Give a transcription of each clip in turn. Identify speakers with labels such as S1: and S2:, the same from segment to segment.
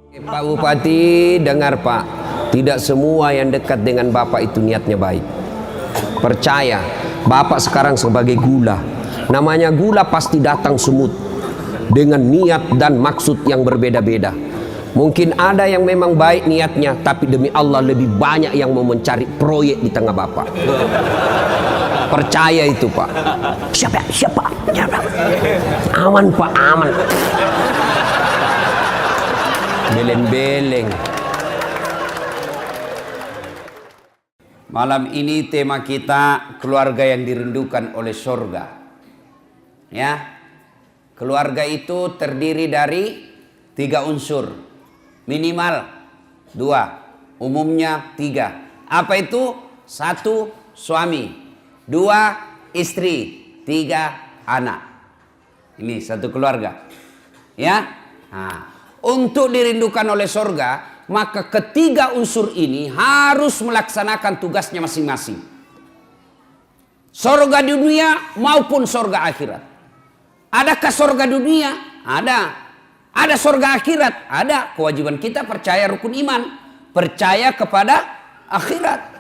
S1: Pak Bupati, dengar Pak, tidak semua yang dekat dengan Bapak itu niatnya baik. Percaya, Bapak sekarang sebagai gula. Namanya gula pasti datang semut dengan niat dan maksud yang berbeda-beda. Mungkin ada yang memang baik niatnya, tapi demi Allah lebih banyak yang mau mencari proyek di tengah Bapak. Percaya itu Pak. Siapa? Aman Pak, aman. Beleng-beleng. Malam ini tema kita keluarga yang dirindukan oleh surga. Ya, keluarga itu terdiri dari 3 unsur, minimal 2, umumnya 3. Apa itu? 1, suami, 2, istri, 3, anak. Ini satu keluarga. Ya. Nah, untuk dirindukan oleh surga, maka ketiga unsur ini harus melaksanakan tugasnya masing-masing. Surga dunia maupun surga akhirat. Adakah surga dunia? Ada. Ada surga akhirat? Ada. Kewajiban kita percaya rukun iman, percaya kepada akhirat.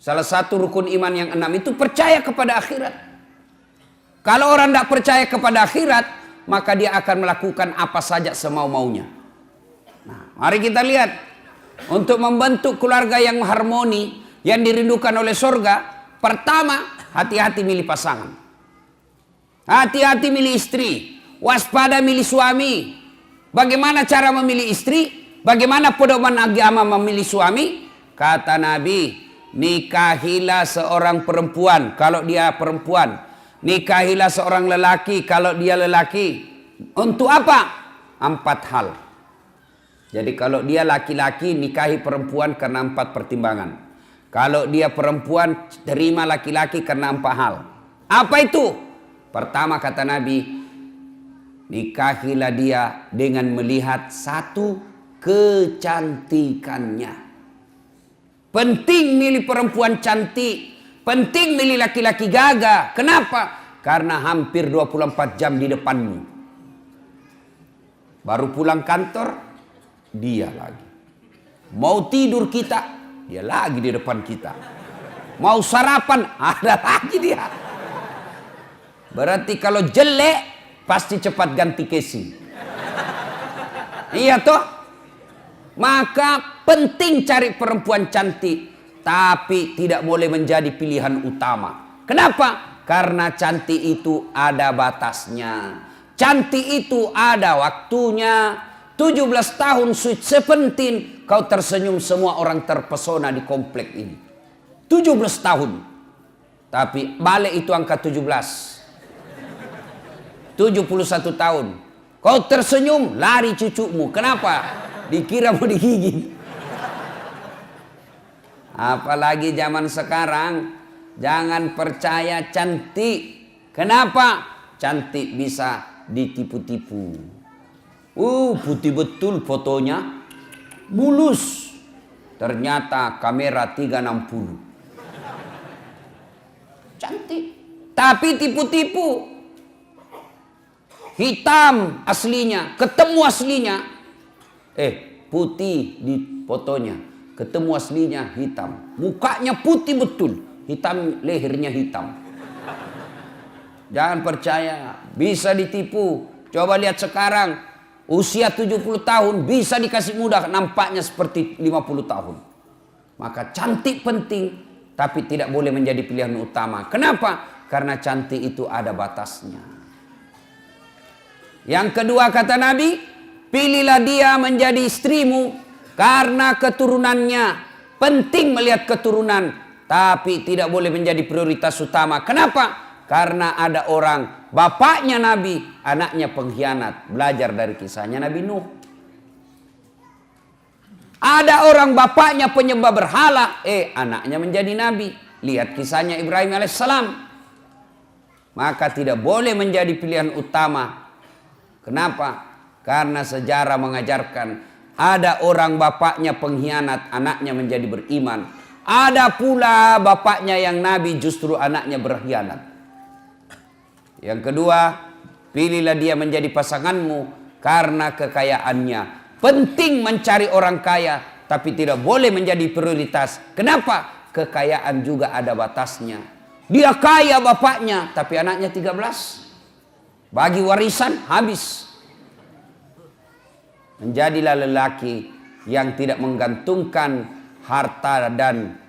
S1: Salah satu rukun iman yang 6 itu percaya kepada akhirat. Kalau orang tidak percaya kepada akhirat, maka dia akan melakukan apa saja semau-maunya. Nah, mari kita lihat. Untuk membentuk keluarga yang harmoni, yang dirindukan oleh surga, pertama, hati-hati milih pasangan. Hati-hati milih istri. Waspada milih suami. Bagaimana cara memilih istri? Bagaimana pedoman agama memilih suami? Kata Nabi, nikahilah seorang perempuan kalau dia perempuan. Nikahilah seorang lelaki kalau dia lelaki. Untuk apa? 4 hal. Jadi kalau dia laki-laki, nikahi perempuan karena 4 pertimbangan. Kalau dia perempuan, terima laki-laki karena 4 hal. Apa itu? Pertama kata Nabi, nikahilah dia dengan melihat 1, kecantikannya. Penting milih perempuan cantik. Penting milih laki-laki gagah. Kenapa? Karena hampir 24 jam di depanmu. Baru pulang kantor, dia lagi. Mau tidur kita, dia lagi di depan kita. Mau sarapan, ada lagi dia. Berarti kalau jelek, pasti cepat ganti casing. Iya toh? Maka penting cari perempuan cantik. Tapi tidak boleh menjadi pilihan utama. Kenapa? Karena cantik itu ada batasnya. Cantik itu ada waktunya. 17 tahun sweet 17, kau tersenyum, semua orang terpesona di komplek ini. 17 tahun. Tapi balik itu angka 17. 71 tahun. Kau tersenyum, lari cucumu. Kenapa? Dikira mau digigit. Apalagi zaman sekarang, jangan percaya cantik. Kenapa? Cantik bisa ditipu-tipu. Putih betul fotonya, mulus. Ternyata kamera 360. Cantik, tapi tipu-tipu. Hitam aslinya, ketemu aslinya. Putih di fotonya, ketemu aslinya hitam. Mukanya putih betul, hitam, lehernya hitam. Jangan percaya, bisa ditipu. Coba lihat sekarang, usia 70 tahun bisa dikasih mudah, nampaknya seperti 50 tahun. Maka cantik penting, tapi tidak boleh menjadi pilihan utama. Kenapa? Karena cantik itu ada batasnya. Yang kedua kata Nabi, pilihlah dia menjadi istrimu karena keturunannya. Penting melihat keturunan, tapi tidak boleh menjadi prioritas utama. Kenapa? Karena ada orang, bapaknya Nabi, anaknya pengkhianat. Belajar dari kisahnya Nabi Nuh. Ada orang bapaknya penyembah berhala, anaknya menjadi Nabi. Lihat kisahnya Ibrahim alaihissalam. Maka tidak boleh menjadi pilihan utama. Kenapa? Karena sejarah mengajarkan ada orang bapaknya pengkhianat, anaknya menjadi beriman. Ada pula bapaknya yang Nabi, justru anaknya berkhianat. Yang kedua, pilihlah dia menjadi pasanganmu karena kekayaannya. Penting mencari orang kaya, tapi tidak boleh menjadi prioritas. Kenapa? Kekayaan juga ada batasnya. Dia kaya bapaknya, tapi anaknya 13. Bagi warisan, habis. Menjadilah lelaki yang tidak menggantungkan harta dan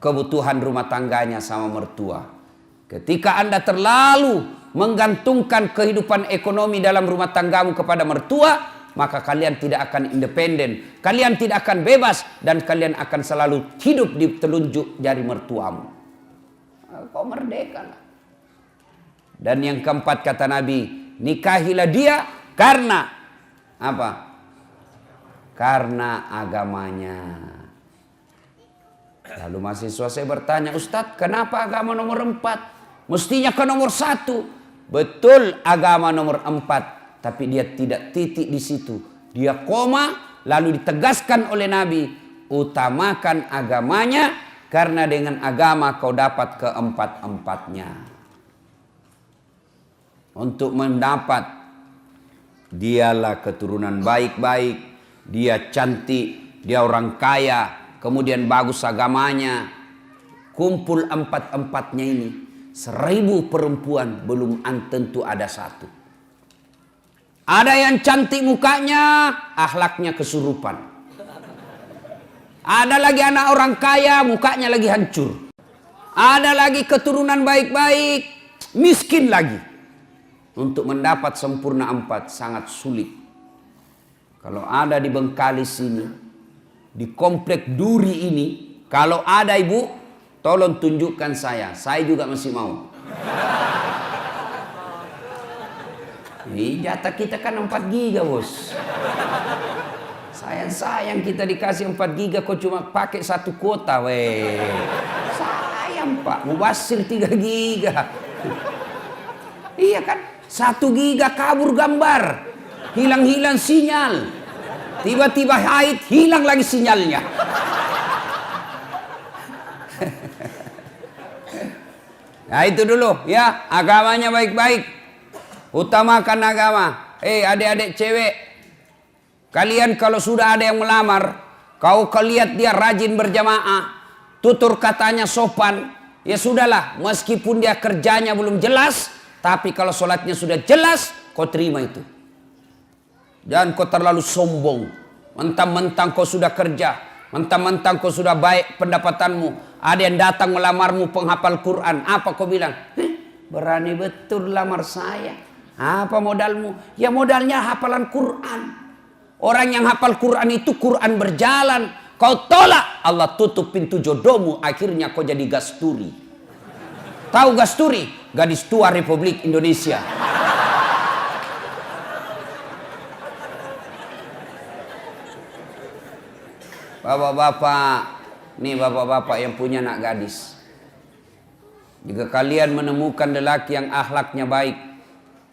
S1: kebutuhan rumah tangganya sama mertua. Ketika Anda terlalu menggantungkan kehidupan ekonomi dalam rumah tanggamu kepada mertua, maka kalian tidak akan independen, kalian tidak akan bebas, dan kalian akan selalu hidup di telunjuk jari mertuamu. Kau merdeka lah. Dan yang keempat kata Nabi, nikahilah dia karena apa? Karena agamanya. Lalu mahasiswa saya bertanya, Ustadz, kenapa agama nomor 4? Mestinya ke nomor 1. Betul, agama nomor 4, tapi dia tidak titik di situ. Dia koma, lalu ditegaskan oleh Nabi, utamakan agamanya, karena dengan agama kau dapat keempat-empatnya. Untuk mendapat, dialah keturunan baik-baik, dia cantik, dia orang kaya, kemudian bagus agamanya. Kumpul empat-empatnya ini, 1000 perempuan belum tentu ada 1. Ada yang cantik mukanya, akhlaknya kesurupan. Ada lagi anak orang kaya, mukanya lagi hancur. Ada lagi keturunan baik-baik, miskin lagi. Untuk mendapat sempurna 4 sangat sulit. Kalau ada di Bengkalis ini, di komplek Duri ini, kalau ada ibu, tolong tunjukkan saya juga masih mau. Jatah kita kan 4 giga bos. Sayang kita dikasih 4 giga, kok cuma pakai 1 kuota weh. Sayang pak, mubasir 3 giga. Iya kan, 1 giga kabur gambar, hilang-hilang sinyal. Tiba-tiba haid, hilang lagi sinyalnya. Nah itu dulu ya, agamanya baik-baik. Utamakan agama. Adik-adik cewek, kalian kalau sudah ada yang melamar, kau lihat dia rajin berjamaah, tutur katanya sopan, ya sudahlah, meskipun dia kerjanya belum jelas, tapi kalau sholatnya sudah jelas, kau terima itu. Jangan kau terlalu sombong, mentang-mentang kau sudah kerja, mentang-mentang kau sudah baik pendapatanmu, ada yang datang melamarmu penghafal Quran, apa kau bilang? Berani betul lamar saya. Apa modalmu? Ya modalnya hafalan Quran. Orang yang hafal Quran itu Quran berjalan. Kau tolak, Allah tutup pintu jodohmu. Akhirnya kau jadi gasturi. Tahu gasturi? Gadis tua Republik Indonesia. Bapak-bapak, nih bapak-bapak yang punya anak gadis. Jika kalian menemukan lelaki yang akhlaknya baik,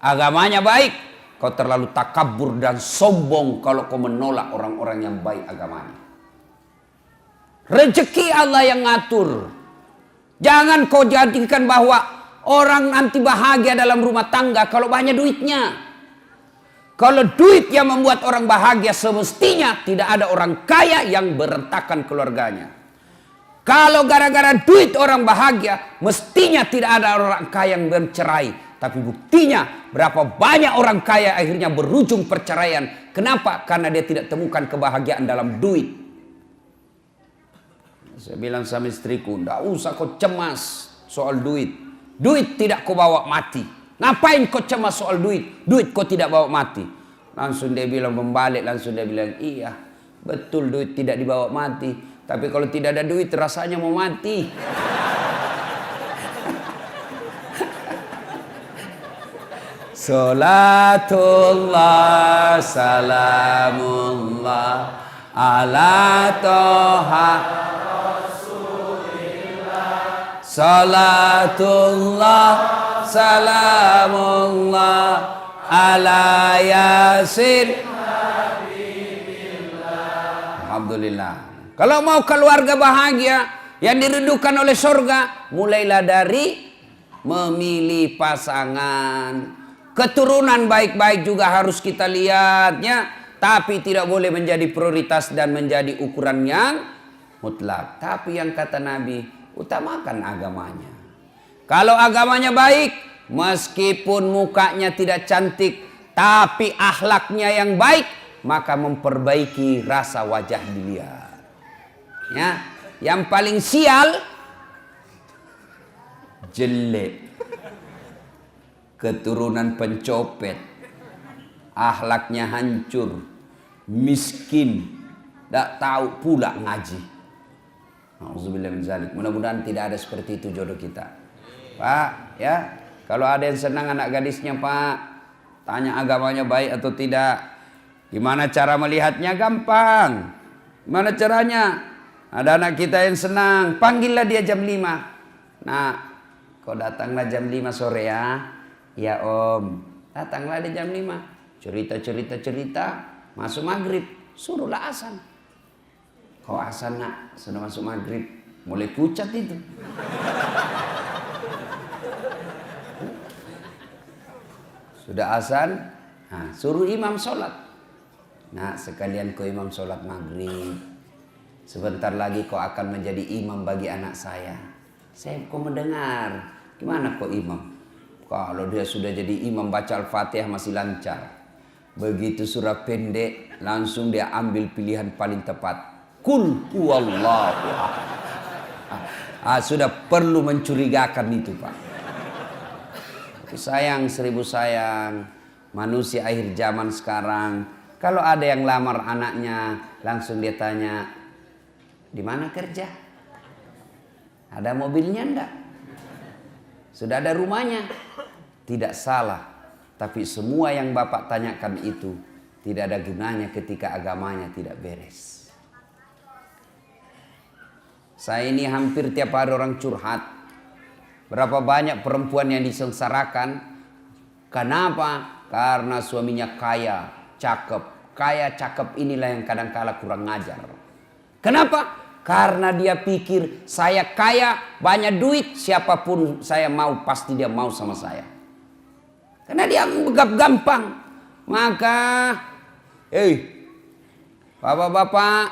S1: agamanya baik, kau terlalu takabur dan sombong kalau kau menolak orang-orang yang baik agamanya. Rezeki Allah yang ngatur. Jangan kau jadikan bahwa orang nanti bahagia dalam rumah tangga kalau banyak duitnya. Kalau duit yang membuat orang bahagia, semestinya tidak ada orang kaya yang berantakan keluarganya. Kalau gara-gara duit orang bahagia, mestinya tidak ada orang kaya yang bercerai. Tapi buktinya berapa banyak orang kaya akhirnya berujung perceraian. Kenapa? Karena dia tidak temukan kebahagiaan dalam duit. Saya bilang sama istriku, tidak usah kau cemas soal duit. Duit tidak kau bawa mati. Ngapain kau cemas soal duit? Duit kau tidak bawa mati. Langsung dia bilang membalik, langsung dia bilang, iya betul duit tidak dibawa mati. Tapi kalau tidak ada duit rasanya mau mati. Salatullah salamullah ala toha Rasulillah. Salatullah salamullah ala yasin. Alhamdulillah. Kalau mau keluarga bahagia yang dirindukan oleh surga, mulailah dari memilih pasangan. Keturunan baik-baik juga harus kita lihatnya, tapi tidak boleh menjadi prioritas dan menjadi ukuran yang mutlak. Tapi yang kata Nabi, utamakan agamanya. Kalau agamanya baik, meskipun mukanya tidak cantik, tapi akhlaknya yang baik, maka memperbaiki rasa wajah dilihat. Ya, yang paling sial jelek, keturunan pencopet, akhlaknya hancur, miskin, tidak tahu pula ngaji. Auzubillah min zalik. Mudah-mudahan tidak ada seperti itu jodoh kita. Pak, ya, kalau ada yang senang anak gadisnya, Pak, tanya agamanya baik atau tidak. Gimana cara melihatnya? Gampang. Gimana caranya? Ada anak kita yang senang, panggillah dia jam 5. Nah, kau datanglah jam 5 sore ya. Ya om, datanglah dia jam 5. Cerita, masuk maghrib, suruhlah asan. Kau asan nak, sudah masuk maghrib, mulai pucat itu. Sudah asan, nah, suruh imam sholat. Nah, sekalian kau imam sholat maghrib. Sebentar lagi kau akan menjadi imam bagi anak saya. Saya kau mendengar, gimana kau imam? Kalau dia sudah jadi imam baca Al-Fatihah masih lancar. Begitu surah pendek, langsung dia ambil pilihan paling tepat. Qul huwallahu ahad. Sudah perlu mencurigakan itu, Pak. Tapi sayang, seribu sayang, manusia akhir zaman sekarang, kalau ada yang lamar anaknya, langsung dia tanya, di mana kerja? Ada mobilnya enggak? Sudah ada rumahnya? Tidak salah, tapi semua yang Bapak tanyakan itu tidak ada gunanya ketika agamanya tidak beres. Saya ini hampir tiap hari orang curhat. Berapa banyak perempuan yang disengsarakan. Kenapa? Karena suaminya kaya, cakep. Kaya, cakep inilah yang kadang-kala kurang ngajar. Kenapa? Karena dia pikir saya kaya, banyak duit, siapapun saya mau pasti dia mau sama saya. Karena dia anggap gampang. Maka, bapak-bapak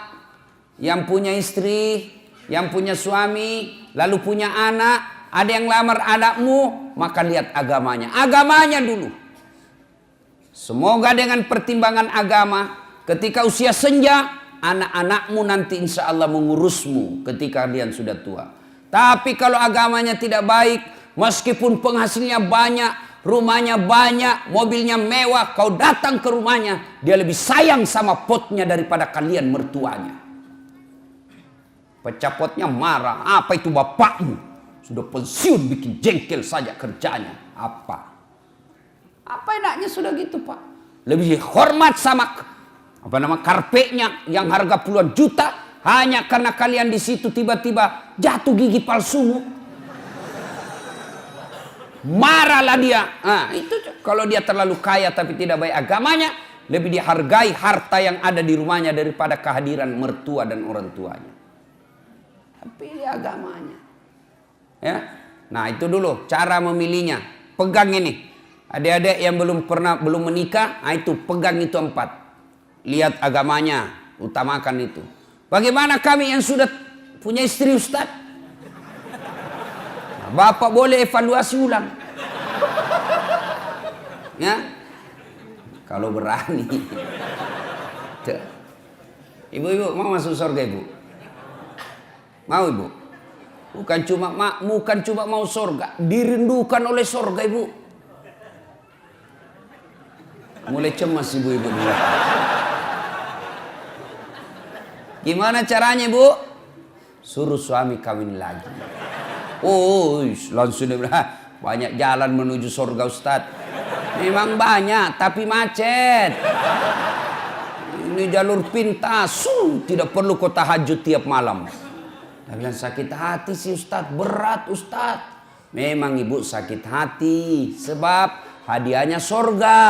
S1: yang punya istri, yang punya suami, lalu punya anak, ada yang lamar anakmu, maka lihat agamanya. Agamanya dulu. Semoga dengan pertimbangan agama, ketika usia senja, anak-anakmu nanti insya Allah mengurusmu ketika kalian sudah tua. Tapi kalau agamanya tidak baik, meskipun penghasilnya banyak, rumahnya banyak, mobilnya mewah, kau datang ke rumahnya, dia lebih sayang sama potnya daripada kalian mertuanya. Pecah potnya marah, apa itu bapakmu? Sudah pensiun bikin jengkel saja kerjanya. Apa enaknya sudah gitu, Pak? Lebih hormat sama karpetnya yang harga puluhan juta, hanya karena kalian di situ tiba-tiba jatuh gigi palsumu. Marahlah dia. Nah, itu kalau dia terlalu kaya tapi tidak baik agamanya, lebih dihargai harta yang ada di rumahnya daripada kehadiran mertua dan orang tuanya. Pilih agamanya. Ya. Nah, itu dulu cara memilihnya. Pegang ini. Adik-adik yang belum menikah, nah itu pegang itu 4. Lihat agamanya, utamakan itu. Bagaimana kami yang sudah punya istri, Ustaz? Nah, Bapak boleh evaluasi ulang. Ya. Kalau berani. Ibu-ibu mau masuk surga, Ibu? Mau, Ibu? Bukan cuma mau surga, dirindukan oleh surga, Ibu. Mulai cemas ibu-ibu dulu. Gimana caranya, Bu? Suruh suami kawin lagi. Oh, langsung dia bilang, banyak jalan menuju surga, Ustaz. Memang banyak, tapi macet. Ini jalur pintas, tidak perlu kau tahajud tiap malam. Dia bilang, sakit hati sih, Ustaz, berat, Ustaz. Memang ibu sakit hati, sebab hadiahnya surga.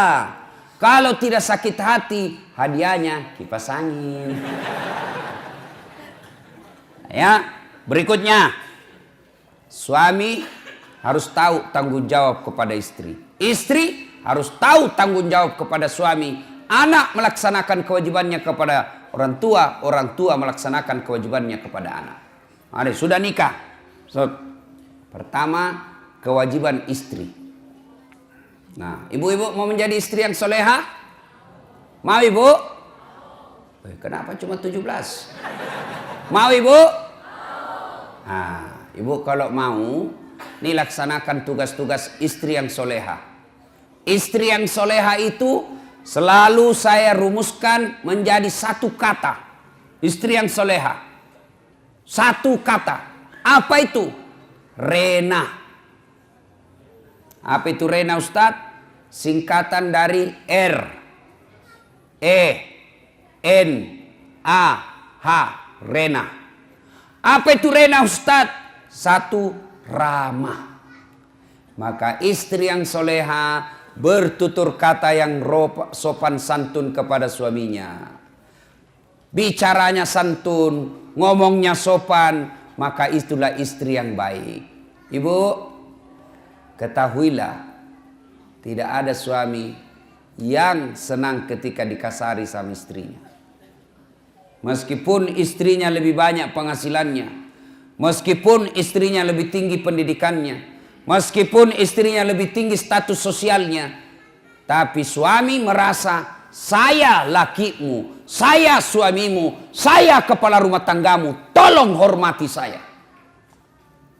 S1: Kalau tidak sakit hati, hadiahnya kipas angin. Ya, berikutnya. Suami harus tahu tanggung jawab kepada istri. Istri harus tahu tanggung jawab kepada suami, anak melaksanakan kewajibannya kepada orang tua melaksanakan kewajibannya kepada anak. Mari, sudah nikah. Pertama, kewajiban istri. Nah, ibu-ibu mau menjadi istri yang soleha? Mau ibu? Kenapa cuma 17? Mau ibu? Nah, ibu kalau mau, nih laksanakan tugas-tugas istri yang soleha. Istri yang soleha itu selalu saya rumuskan menjadi satu kata. Istri yang soleha. Satu kata. Apa itu? Rena. Apa itu Rena, Ustadz? Singkatan dari R, E, N, A, H. Rena. Apa itu Rena, Ustadz? Satu, ramah. Maka istri yang soleha bertutur kata yang sopan santun kepada suaminya. Bicaranya santun, ngomongnya sopan, maka itulah istri yang baik. Ibu, ketahuilah, tidak ada suami yang senang ketika dikasari sama istrinya. Meskipun istrinya lebih banyak penghasilannya, meskipun istrinya lebih tinggi pendidikannya, meskipun istrinya lebih tinggi status sosialnya, tapi suami merasa saya lakimu, saya suamimu, saya kepala rumah tanggamu, tolong hormati saya.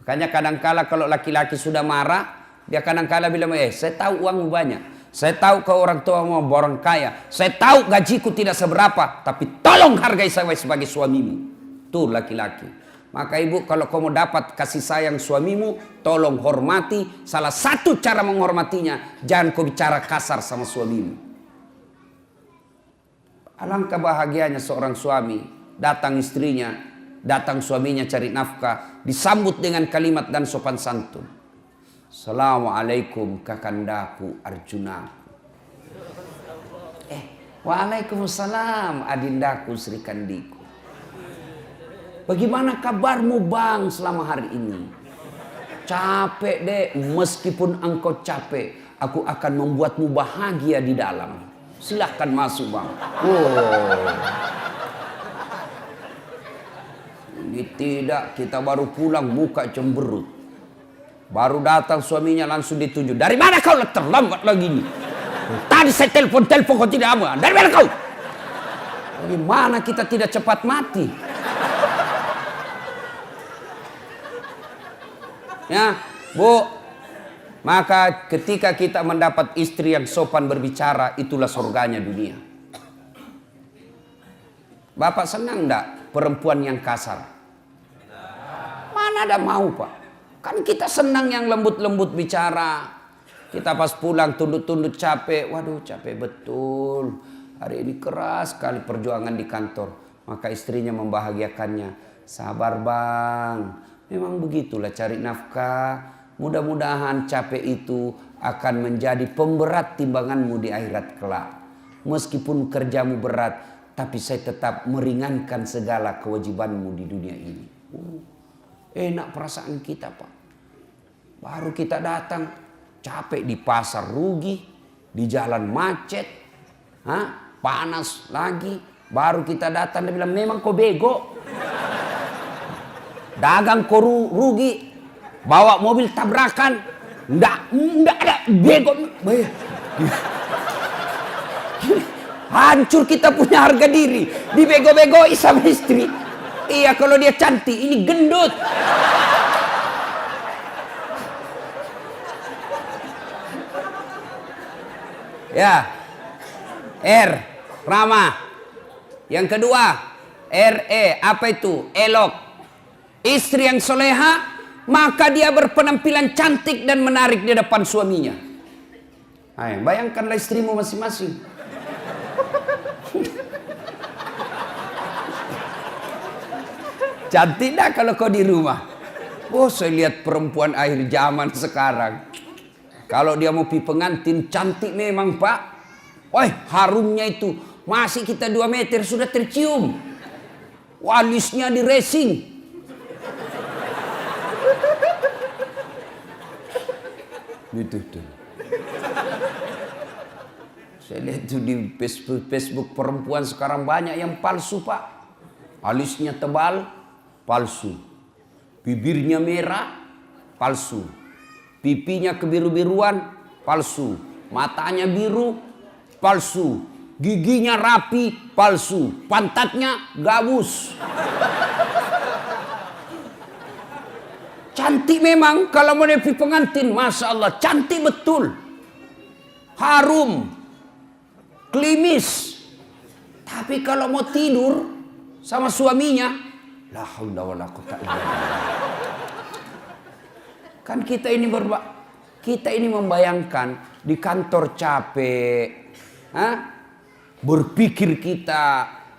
S1: Makanya kadangkala kalau laki-laki sudah marah, dia kadangkala bilang, saya tahu uangmu banyak, saya tahu kau orang tua mau orang kaya, saya tahu gajiku tidak seberapa, tapi tolong hargai saya sebagai suamimu. Tuh laki-laki. Maka ibu, kalau kamu dapat kasih sayang suamimu, tolong hormati. Salah satu cara menghormatinya, jangan kau bicara kasar sama suamimu. Alangkah bahagianya seorang suami, datang istrinya, datang suaminya cari nafkah, disambut dengan kalimat dan sopan santun. Assalamualaikum kakandaku Arjunaku. Waalaikumsalam adindaku Sri Kandiku. Bagaimana kabarmu bang selama hari ini? Capek deh, meskipun engkau capek, aku akan membuatmu bahagia di dalam. Silahkan masuk bang. Ini tidak, kita baru pulang muka cemberut. Baru datang suaminya langsung dituju. Dari mana kau terlambat lagi nih? Tadi saya telepon kau tidak mau. Dari mana kau? Bagaimana kita tidak cepat mati? Ya, Bu. Maka ketika kita mendapat istri yang sopan berbicara, itulah surganya dunia. Bapak senang enggak perempuan yang kasar? Mana ada mau, Pak? Kan kita senang yang lembut-lembut bicara. Kita pas pulang tunduk-tunduk capek. Waduh capek betul. Hari ini keras sekali perjuangan di kantor. Maka istrinya membahagiakannya. Sabar bang. Memang begitulah cari nafkah. Mudah-mudahan capek itu akan menjadi pemberat timbanganmu di akhirat kelak. Meskipun kerjamu berat, tapi saya tetap meringankan segala kewajibanmu di dunia ini. Enak perasaan kita, Pak. Baru kita datang, capek di pasar rugi, di jalan macet, panas lagi. Baru kita datang, dia bilang, memang kau bego. Dagang kau rugi, bawa mobil tabrakan. Enggak ada, bego. Hancur kita punya harga diri. Dibego-begoi sama istri. Iya, kalau dia cantik, ini gendut. Ya. R, ramah. Yang kedua, RE, apa itu? Elok. Istri yang soleha, maka dia berpenampilan cantik dan menarik di depan suaminya. Ayo, bayangkanlah istrimu masing-masing. Cantik dah kalau kau di rumah. Saya lihat perempuan akhir zaman sekarang. Kalau dia mau pergi pengantin, cantik memang Pak. Harumnya itu. Masih kita 2 meter sudah tercium. Walisnya di racing. Gitu tuh. Saya lihat tuh di Facebook perempuan sekarang banyak yang palsu, Pak. Alisnya tebal, palsu. Bibirnya merah, palsu. Pipinya kebiru-biruan, palsu. Matanya biru, palsu. Giginya rapi, palsu. Pantatnya gabus. Cantik memang kalau mau nepi pengantin, Masya Allah, cantik betul. Harum, klimis. Tapi kalau mau tidur sama suaminya, la haula wala quwwata illa billah. Kan kita ini membayangkan di kantor capek, berpikir kita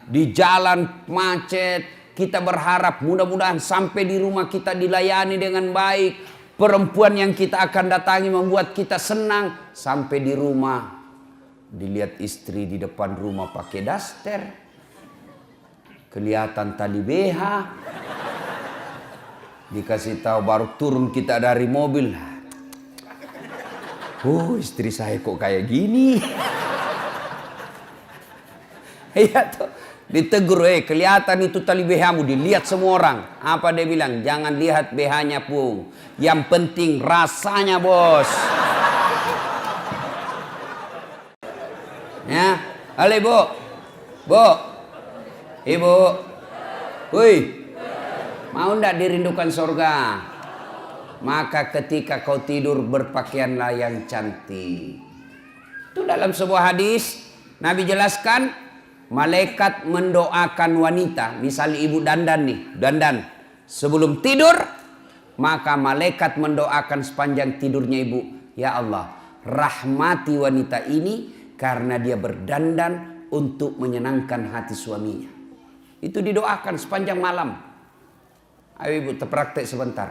S1: di jalan macet, kita berharap mudah-mudahan sampai di rumah kita dilayani dengan baik. Perempuan yang kita akan datangi membuat kita senang. Sampai di rumah dilihat istri di depan rumah pakai daster, kelihatan tali BH, dikasih tahu baru turun kita dari mobil. Istri saya kok kayak gini. Iya tuh, ditegur, kelihatan itu tali BH-mu, dilihat semua orang. Apa dia bilang? Jangan lihat BH-nya pun, yang penting rasanya, bos. Ya, halo ibu, ibu, woi, mau ndak dirindukan surga? Maka ketika kau tidur berpakaianlah yang cantik. Itu dalam sebuah hadis Nabi jelaskan, malaikat mendoakan wanita, misalnya ibu dandan sebelum tidur, maka malaikat mendoakan sepanjang tidurnya ibu, ya Allah, rahmati wanita ini karena dia berdandan untuk menyenangkan hati suaminya. Itu didoakan sepanjang malam. Ayo ibu terpraktek sebentar.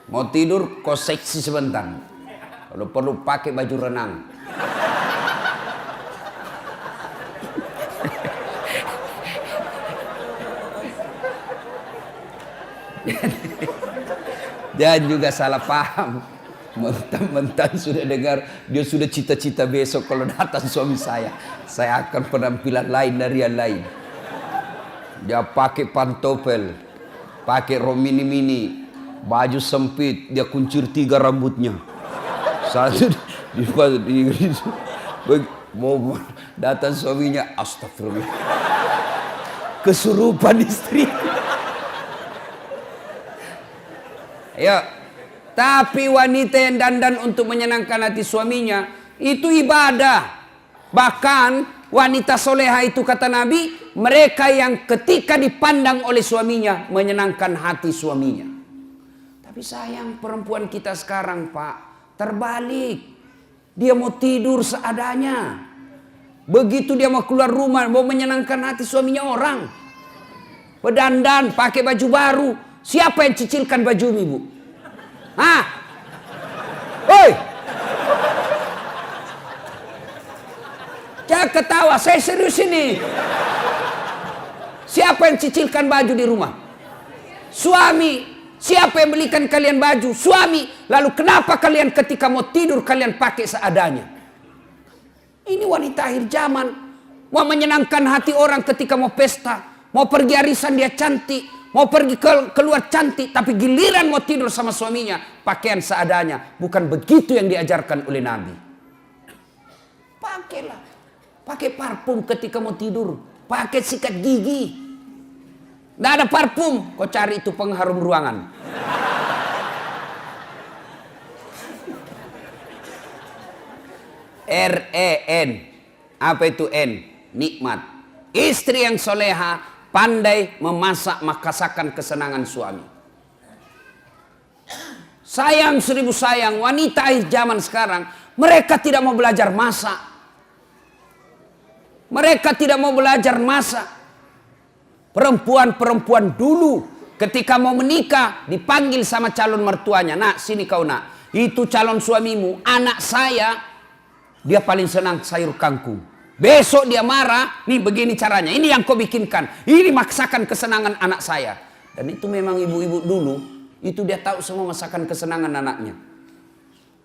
S1: Mau tidur kau seksi sebentar. Kalau perlu pakai baju renang. Dan juga salah paham. Mentang-mentang sudah dengar, dia sudah cita-cita besok kalau datang suami saya akan penampilan lain dari yang lain. Dia pakai pantopel, pakai rok mini-mini, baju sempit, dia kuncir 3 rambutnya. Satu mau datang suaminya, astagfirullah, kesurupan istri. Ayo. Tapi wanita yang dandan untuk menyenangkan hati suaminya, itu ibadah. Bahkan wanita soleha itu kata Nabi, mereka yang ketika dipandang oleh suaminya, menyenangkan hati suaminya. Tapi sayang perempuan kita sekarang, Pak, terbalik. Dia mau tidur seadanya. Begitu dia mau keluar rumah, mau menyenangkan hati suaminya orang. Berdandan, pakai baju baru. Siapa yang cicilkan bajumu, Ibu? Hoi, jangan ketawa, saya serius ini. Siapa yang cicilkan baju di rumah? Suami. Siapa yang belikan kalian baju? Suami. Lalu kenapa kalian ketika mau tidur kalian pakai seadanya? Ini wanita akhir zaman. Mau menyenangkan hati orang ketika mau pesta, mau pergi arisan dia cantik, mau pergi keluar cantik, tapi giliran mau tidur sama suaminya, pakaian seadanya. Bukan begitu yang diajarkan oleh Nabi. Pakailah. Pakai parfum ketika mau tidur. Pakai sikat gigi. Nggak ada parfum, kau cari itu pengharum ruangan. R-E-N. Apa itu N? Nikmat. Istri yang soleha pandai memasak makasakan kesenangan suami. Sayang 1000 sayang, wanita zaman sekarang mereka tidak mau belajar masak. Mereka tidak mau belajar masak. Perempuan-perempuan dulu ketika mau menikah dipanggil sama calon mertuanya, nak sini kau nak, itu calon suamimu, anak saya dia paling senang sayur kangkung. Besok dia marah, nih begini caranya, ini yang kau bikinkan, ini masakan kesenangan anak saya. Dan itu memang ibu-ibu dulu, itu dia tahu semua masakan kesenangan anaknya.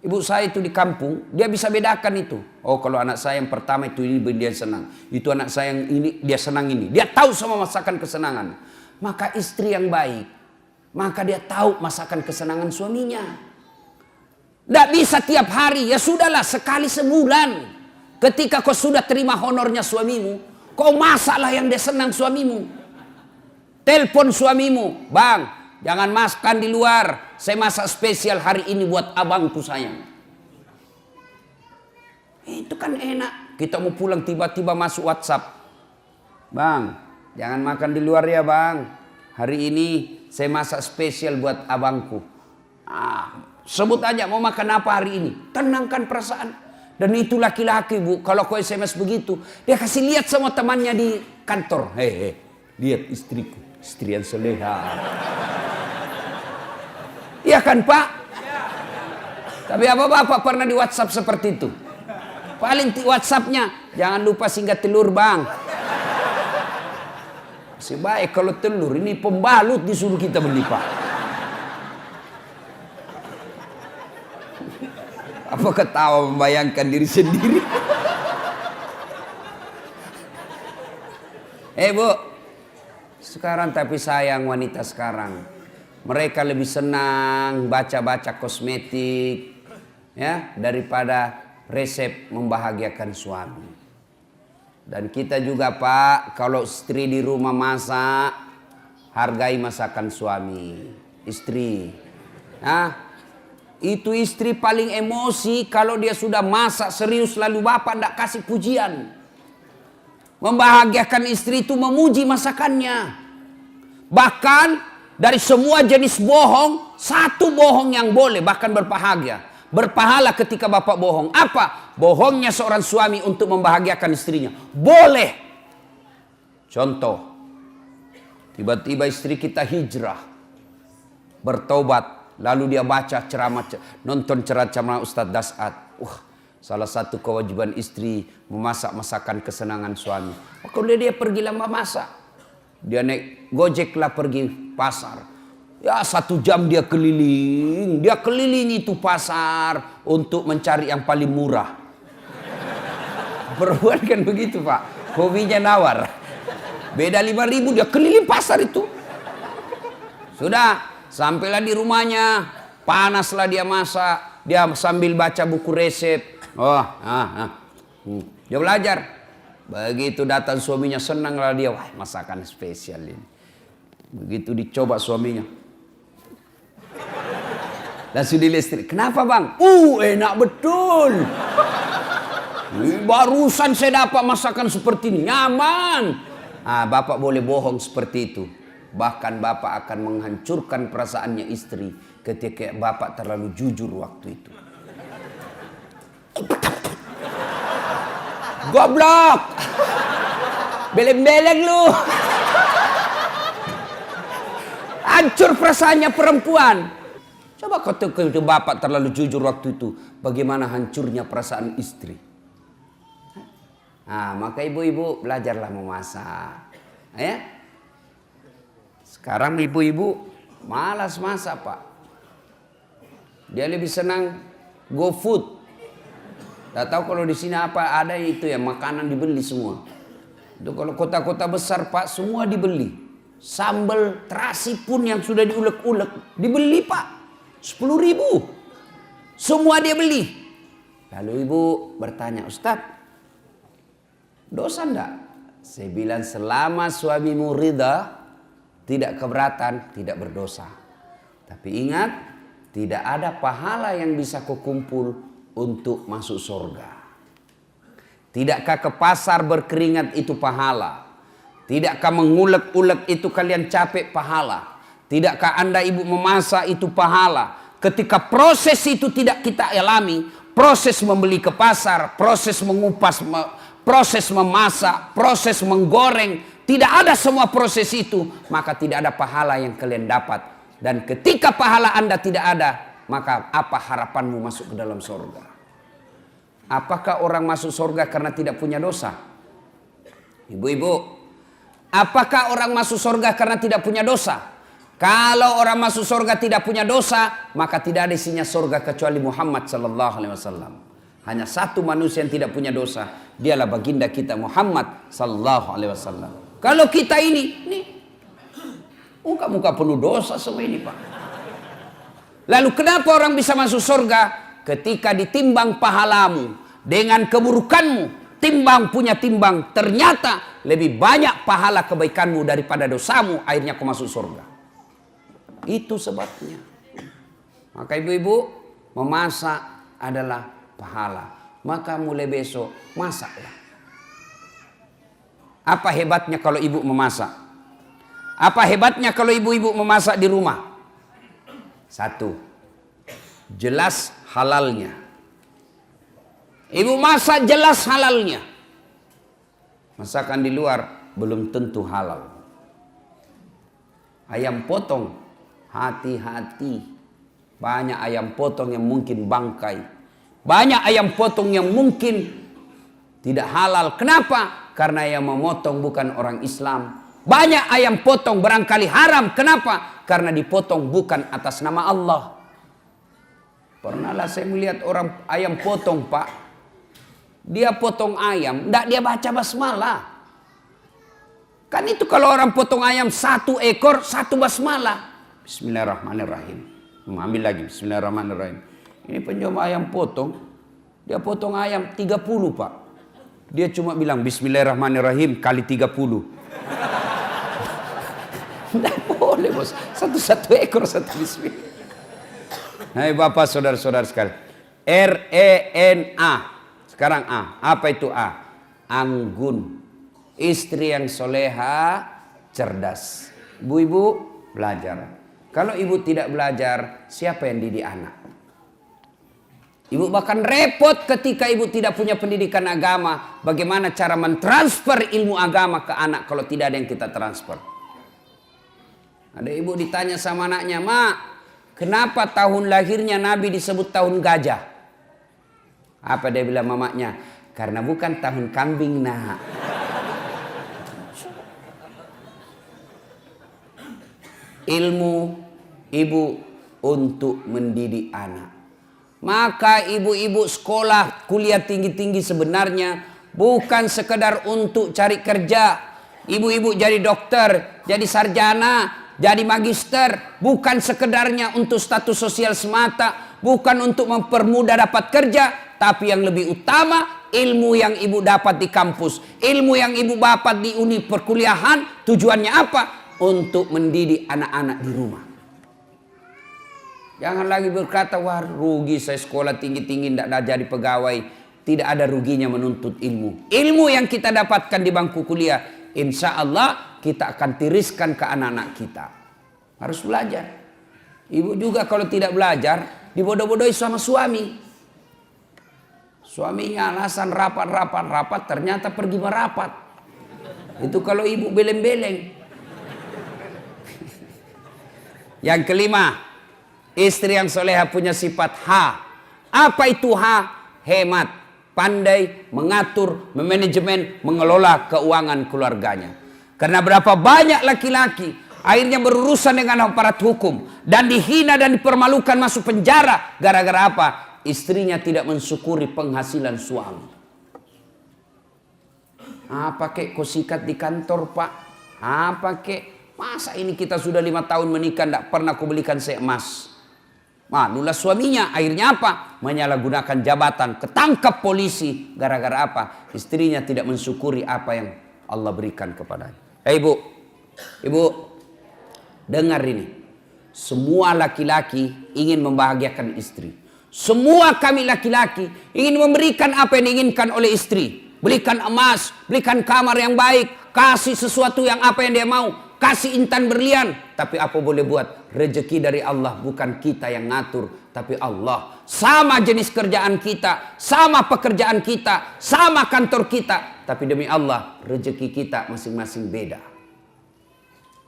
S1: Ibu saya itu di kampung, dia bisa bedakan itu. Oh, kalau anak saya yang pertama itu ini dia senang. Itu anak saya yang ini dia senang ini. Dia tahu semua masakan kesenangan. Maka istri yang baik, maka dia tahu masakan kesenangan suaminya. Tidak bisa tiap hari, ya sudahlah sekali sebulan. Ketika kau sudah terima honornya suamimu, kau masaklah yang dia senang suamimu. Telepon suamimu, bang. Jangan makan di luar. Saya masak spesial hari ini buat abangku sayang. Itu kan enak. Kita mau pulang tiba-tiba masuk WhatsApp. Bang, jangan makan di luar ya bang. Hari ini saya masak spesial buat abangku. Sebut aja mau makan apa hari ini. Tenangkan perasaan. Dan itu laki-laki bu. Kalau kau SMS begitu. Dia kasih lihat sama temannya di kantor. Hei, lihat istriku. Istri yang soleha. Iya kan Pak? Tapi apa Bapak pernah di WhatsApp seperti itu? Paling WhatsAppnya, jangan lupa singgah telur bang. Masih baik kalau telur, ini pembalut disuruh kita beli Pak. Apa ketawa membayangkan diri sendiri? Bu, sekarang tapi sayang wanita sekarang. Mereka lebih senang baca-baca kosmetik ya daripada resep membahagiakan suami. Dan kita juga Pak, kalau istri di rumah masak, hargai masakan suami, istri. Nah, itu istri paling emosi kalau dia sudah masak serius lalu bapak tidak kasih pujian. Membahagiakan istri itu memuji masakannya. Bahkan dari semua jenis bohong, satu bohong yang boleh bahkan berpahala ketika bapak bohong. Apa? Bohongnya seorang suami untuk membahagiakan istrinya. Boleh. Contoh, tiba-tiba istri kita hijrah, bertobat, lalu dia baca ceramah, nonton ceramah Ustadz Das'ad. Salah satu kewajiban istri memasak masakan kesenangan suami. Kalau dia pergi lama masak, dia naik Gojek lah pergi pasar. Ya 1 jam dia keliling. Dia keliling itu pasar untuk mencari yang paling murah. Perempuan kan begitu Pak. Hobinya nawar. Beda 5.000 dia keliling pasar itu. Sudah sampailah di rumahnya. Panaslah dia masak. Dia sambil baca buku resep. Dia belajar. Begitu datang suaminya senanglah dia. Wah masakan spesial ini. Begitu dicoba suaminya. Langsung di listrik. Kenapa bang? Enak betul. Barusan saya dapat masakan seperti ini. Nyaman. Bapak boleh bohong seperti itu. Bahkan bapak akan menghancurkan perasaannya istri ketika bapak terlalu jujur waktu itu. Goblok. Beleng-beleng lu. Hancur perasaannya perempuan. Coba kalau bapak terlalu jujur waktu itu, bagaimana hancurnya perasaan istri. Maka ibu-ibu belajarlah memasak. Ya. Sekarang ibu-ibu malas masak Pak. Dia lebih senang go food. Tak tahu kalau di sini apa ada itu ya makanan dibeli semua. Itu kalau kota-kota besar Pak semua dibeli. Sambal terasi pun yang sudah diulek-ulek dibeli Pak. 10.000. Semua dia beli. Lalu ibu bertanya, Ustadz, dosa enggak? Saya bilang selama suamimu ridha, tidak keberatan, tidak berdosa. Tapi ingat, tidak ada pahala yang bisa kau kumpul untuk masuk surga. Tidakkah ke pasar berkeringat itu pahala? Tidakkah mengulek-ulek itu kalian capek pahala? Tidakkah Anda ibu memasak itu pahala? Ketika proses itu tidak kita alami, proses membeli ke pasar, proses mengupas, proses memasak, proses menggoreng, tidak ada semua proses itu, maka tidak ada pahala yang kalian dapat. Dan ketika pahala Anda tidak ada, maka apa harapanmu masuk ke dalam surga? Apakah orang masuk surga karena tidak punya dosa? Ibu-ibu, apakah orang masuk surga karena tidak punya dosa? Kalau orang masuk surga tidak punya dosa, maka tidak ada isinya surga kecuali Muhammad sallallahu alaihi wasallam. Hanya satu manusia yang tidak punya dosa, dialah baginda kita Muhammad sallallahu alaihi wasallam. Kalau kita ini, nih, muka-muka penuh dosa semua ini, Pak. Lalu kenapa orang bisa masuk surga? Ketika ditimbang pahalamu dengan keburukanmu, timbang punya timbang, ternyata lebih banyak pahala kebaikanmu daripada dosamu, akhirnya kau masuk surga. Itu sebabnya. Maka ibu-ibu, memasak adalah pahala. Maka mulai besok masaklah. Apa hebatnya kalau ibu memasak? Apa hebatnya kalau ibu-ibu memasak di rumah? Satu, jelas halalnya. Ibu masak jelas halalnya. Masakan di luar belum tentu halal. Ayam potong, hati-hati. Banyak ayam potong yang mungkin bangkai. Banyak ayam potong yang mungkin tidak halal. Kenapa? Karena yang memotong bukan orang Islam. Banyak ayam potong barangkali haram. Kenapa? Karena dipotong bukan atas nama Allah. Pernahlah saya melihat orang ayam potong, Pak. Dia potong ayam, tidak dia baca basmalah. Kan itu kalau orang potong ayam 1 ekor, 1 basmalah. Bismillahirrahmanirrahim. Ambil lagi, bismillahirrahmanirrahim. Ini penjual ayam potong, dia potong ayam 30, Pak. Dia cuma bilang bismillahirrahmanirrahim kali 30. Tidak boleh, bos. 1 ekor 1 bismillah. Hai Bapak, saudara-saudara sekalian. RENA. Sekarang A. Apa itu A? Anggun. Istri yang soleha, cerdas. Ibu-ibu belajar. Kalau ibu tidak belajar, siapa yang didik anak? Ibu bahkan repot ketika ibu tidak punya pendidikan agama. Bagaimana cara mentransfer ilmu agama ke anak kalau tidak ada yang kita transfer? Ada ibu ditanya sama anaknya, "Mak, kenapa tahun lahirnya Nabi disebut tahun gajah?" Apa dia bilang mamanya? "Karena bukan tahun kambing, Nak." Ilmu ibu untuk mendidik anak. Maka ibu-ibu sekolah kuliah tinggi-tinggi sebenarnya bukan sekedar untuk cari kerja. Ibu-ibu jadi dokter, jadi sarjana, jadi magister, bukan sekedarnya untuk status sosial semata, bukan untuk mempermudah dapat kerja, tapi yang lebih utama ilmu yang ibu dapat di kampus, ilmu yang ibu dapat di uni perkuliahan, tujuannya apa? Untuk mendidik anak-anak di rumah. Jangan lagi berkata, "Wah, rugi saya sekolah tinggi-tinggi tidak jadi pegawai." Tidak ada ruginya menuntut ilmu. Ilmu yang kita dapatkan di bangku kuliah, insya Allah kita akan tiriskan ke anak-anak kita. Harus belajar. Ibu juga kalau tidak belajar, dibodoh-bodohi sama suami. Suaminya alasan rapat, ternyata pergi merapat. Itu kalau ibu beleng-beleng. Yang kelima, istri yang soleha punya sifat H. Apa itu H? Hemat, pandai mengatur, memanajemen, mengelola keuangan keluarganya. Karena berapa banyak laki-laki akhirnya berurusan dengan aparat hukum dan dihina dan dipermalukan masuk penjara gara-gara apa? Istrinya tidak mensyukuri penghasilan suami. Apa kek kau sikat di kantor, Pak? Apa kek? Masa ini kita sudah 5 tahun menikah tidak pernah kau belikan seemas? Malulah suaminya. Akhirnya apa? Menyalahgunakan jabatan, ketangkap polisi. Gara-gara apa? Istrinya tidak mensyukuri apa yang Allah berikan kepadanya. Ibu, dengar ini. Semua laki-laki ingin membahagiakan istri. Semua kami laki-laki ingin memberikan apa yang diinginkan oleh istri. Belikan emas, belikan kamar yang baik, kasih sesuatu yang apa yang dia mau. Kasih intan berlian, tapi apa boleh buat? Rezeki dari Allah, bukan kita yang ngatur, tapi Allah. Sama jenis kerjaan kita, sama pekerjaan kita, sama kantor kita, tapi demi Allah, rezeki kita masing-masing beda.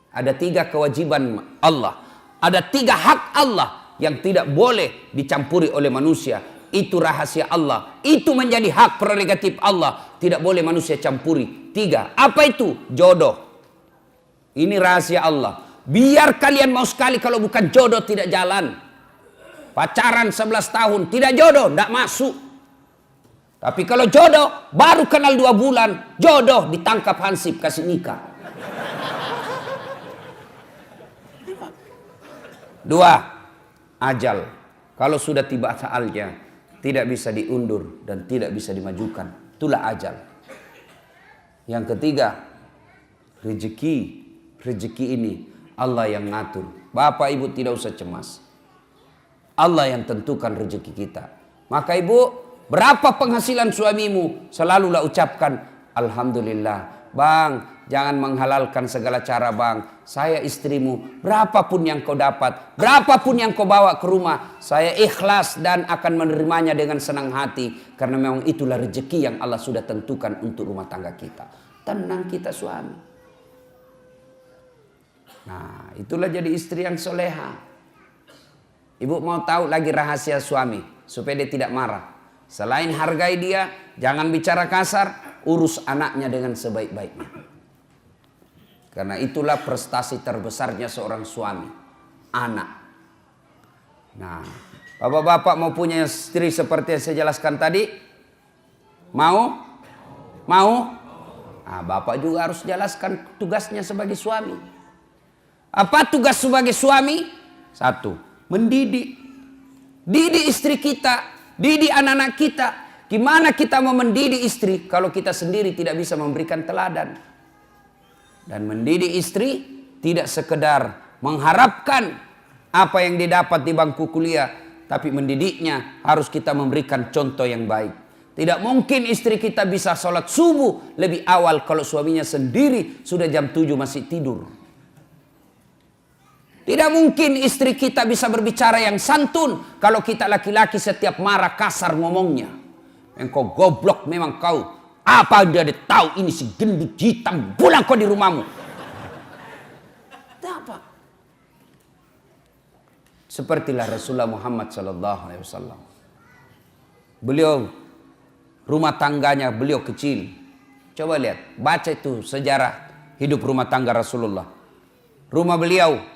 S1: Ada 3 kewajiban Allah, ada 3 hak Allah yang tidak boleh dicampuri oleh manusia. Itu rahasia Allah, itu menjadi hak prerogatif Allah, tidak boleh manusia campuri. 3, apa itu? Jodoh. Ini rahasia Allah. Biar kalian mau sekali, kalau bukan jodoh tidak jalan. Pacaran 11 tahun, tidak jodoh, tidak masuk. Tapi kalau jodoh, baru kenal 2 bulan, jodoh ditangkap hansip, kasih nikah. 2, ajal. Kalau sudah tiba saatnya, tidak bisa diundur dan tidak bisa dimajukan. Itulah ajal. Yang ketiga, rezeki. Rezeki ini Allah yang ngatur. Bapak ibu tidak usah cemas. Allah yang tentukan rezeki kita. Maka ibu, berapa penghasilan suamimu? Selalulah ucapkan alhamdulillah. Bang, jangan menghalalkan segala cara bang. Saya istrimu, berapapun yang kau dapat, berapapun yang kau bawa ke rumah, saya ikhlas dan akan menerimanya dengan senang hati. Karena memang itulah rezeki yang Allah sudah tentukan untuk rumah tangga kita. Tenang kita suami. Nah, itulah jadi istri yang soleha. Ibu mau tahu lagi rahasia suami supaya dia tidak marah. Selain hargai dia, jangan bicara kasar, urus anaknya dengan sebaik-baiknya. Karena itulah prestasi terbesarnya seorang suami, anak. Nah, bapak-bapak mau punya istri seperti yang saya jelaskan tadi? Mau? Mau? Nah, bapak juga harus jelaskan tugasnya sebagai suami. Apa tugas sebagai suami? 1, mendidik. Didik istri kita, didik anak-anak kita. Gimana kita mau mendidik istri kalau kita sendiri tidak bisa memberikan teladan? Dan mendidik istri tidak sekedar mengharapkan apa yang didapat di bangku kuliah, tapi mendidiknya harus kita memberikan contoh yang baik. Tidak mungkin istri kita bisa sholat subuh lebih awal kalau suaminya sendiri sudah jam 7 masih tidur. Tidak mungkin istri kita bisa berbicara yang santun kalau kita laki-laki setiap marah kasar ngomongnya. Engkau goblok memang kau. Apa dia tahu ini si gendut hitam, pulang kau di rumahmu. Apa? Sepertilah Rasulullah Muhammad SAW. Beliau rumah tangganya beliau kecil. Coba lihat, baca itu sejarah hidup rumah tangga Rasulullah. Rumah beliau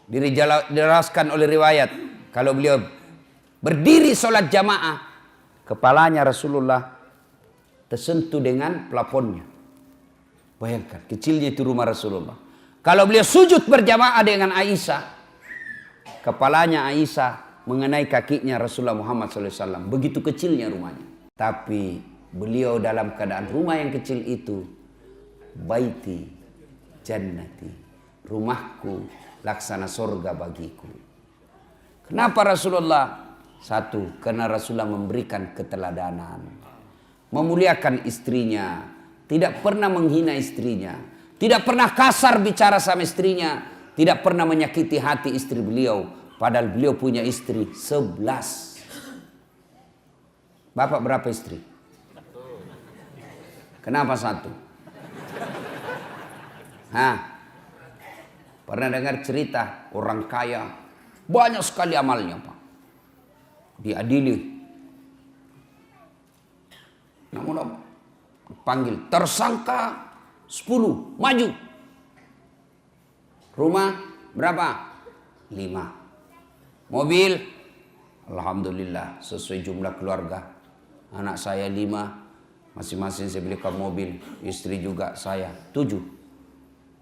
S1: dijelaskan oleh riwayat, kalau beliau berdiri sholat jamaah, kepalanya Rasulullah tersentuh dengan plafonnya. Bayangkan, kecilnya itu rumah Rasulullah. Kalau beliau sujud berjamaah dengan Aisyah, kepalanya Aisyah mengenai kakinya Rasulullah Muhammad SAW. Begitu kecilnya rumahnya. Tapi beliau dalam keadaan rumah yang kecil itu, baiti jannati, rumahku laksana surga bagiku. Kenapa Rasulullah? 1, karena Rasulullah memberikan keteladanan, memuliakan istrinya, tidak pernah menghina istrinya, tidak pernah kasar bicara sama istrinya, tidak pernah menyakiti hati istri beliau, padahal beliau punya istri 11. Bapak berapa istri? 1. Kenapa 1? Hah? Pernah dengar cerita orang kaya banyak sekali amalnya Pak, diadili, namun panggil tersangka 10 maju, rumah berapa? 5, mobil alhamdulillah sesuai jumlah keluarga, anak saya 5, masing-masing saya belikan mobil, istri juga saya 7,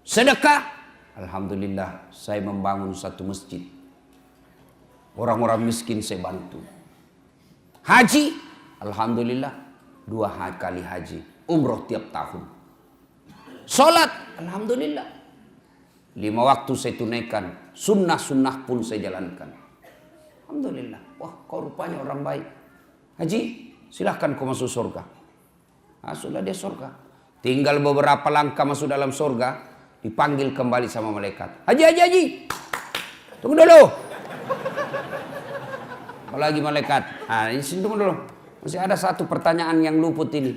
S1: sedekah alhamdulillah saya membangun 1 masjid. Orang-orang miskin saya bantu. Haji, alhamdulillah 2 kali haji. Umroh tiap tahun. Sholat, alhamdulillah 5 waktu saya tunaikan. Sunnah-sunnah pun saya jalankan. Alhamdulillah. Wah, kau rupanya orang baik. Haji, silahkan kau masuk surga. Masuklah dia surga. Tinggal beberapa langkah masuk dalam surga, dipanggil kembali sama malaikat. Haji. Tunggu dulu. Apalagi malaikat. Nah, ini tunggu dulu. Masih ada 1 pertanyaan yang luput ini.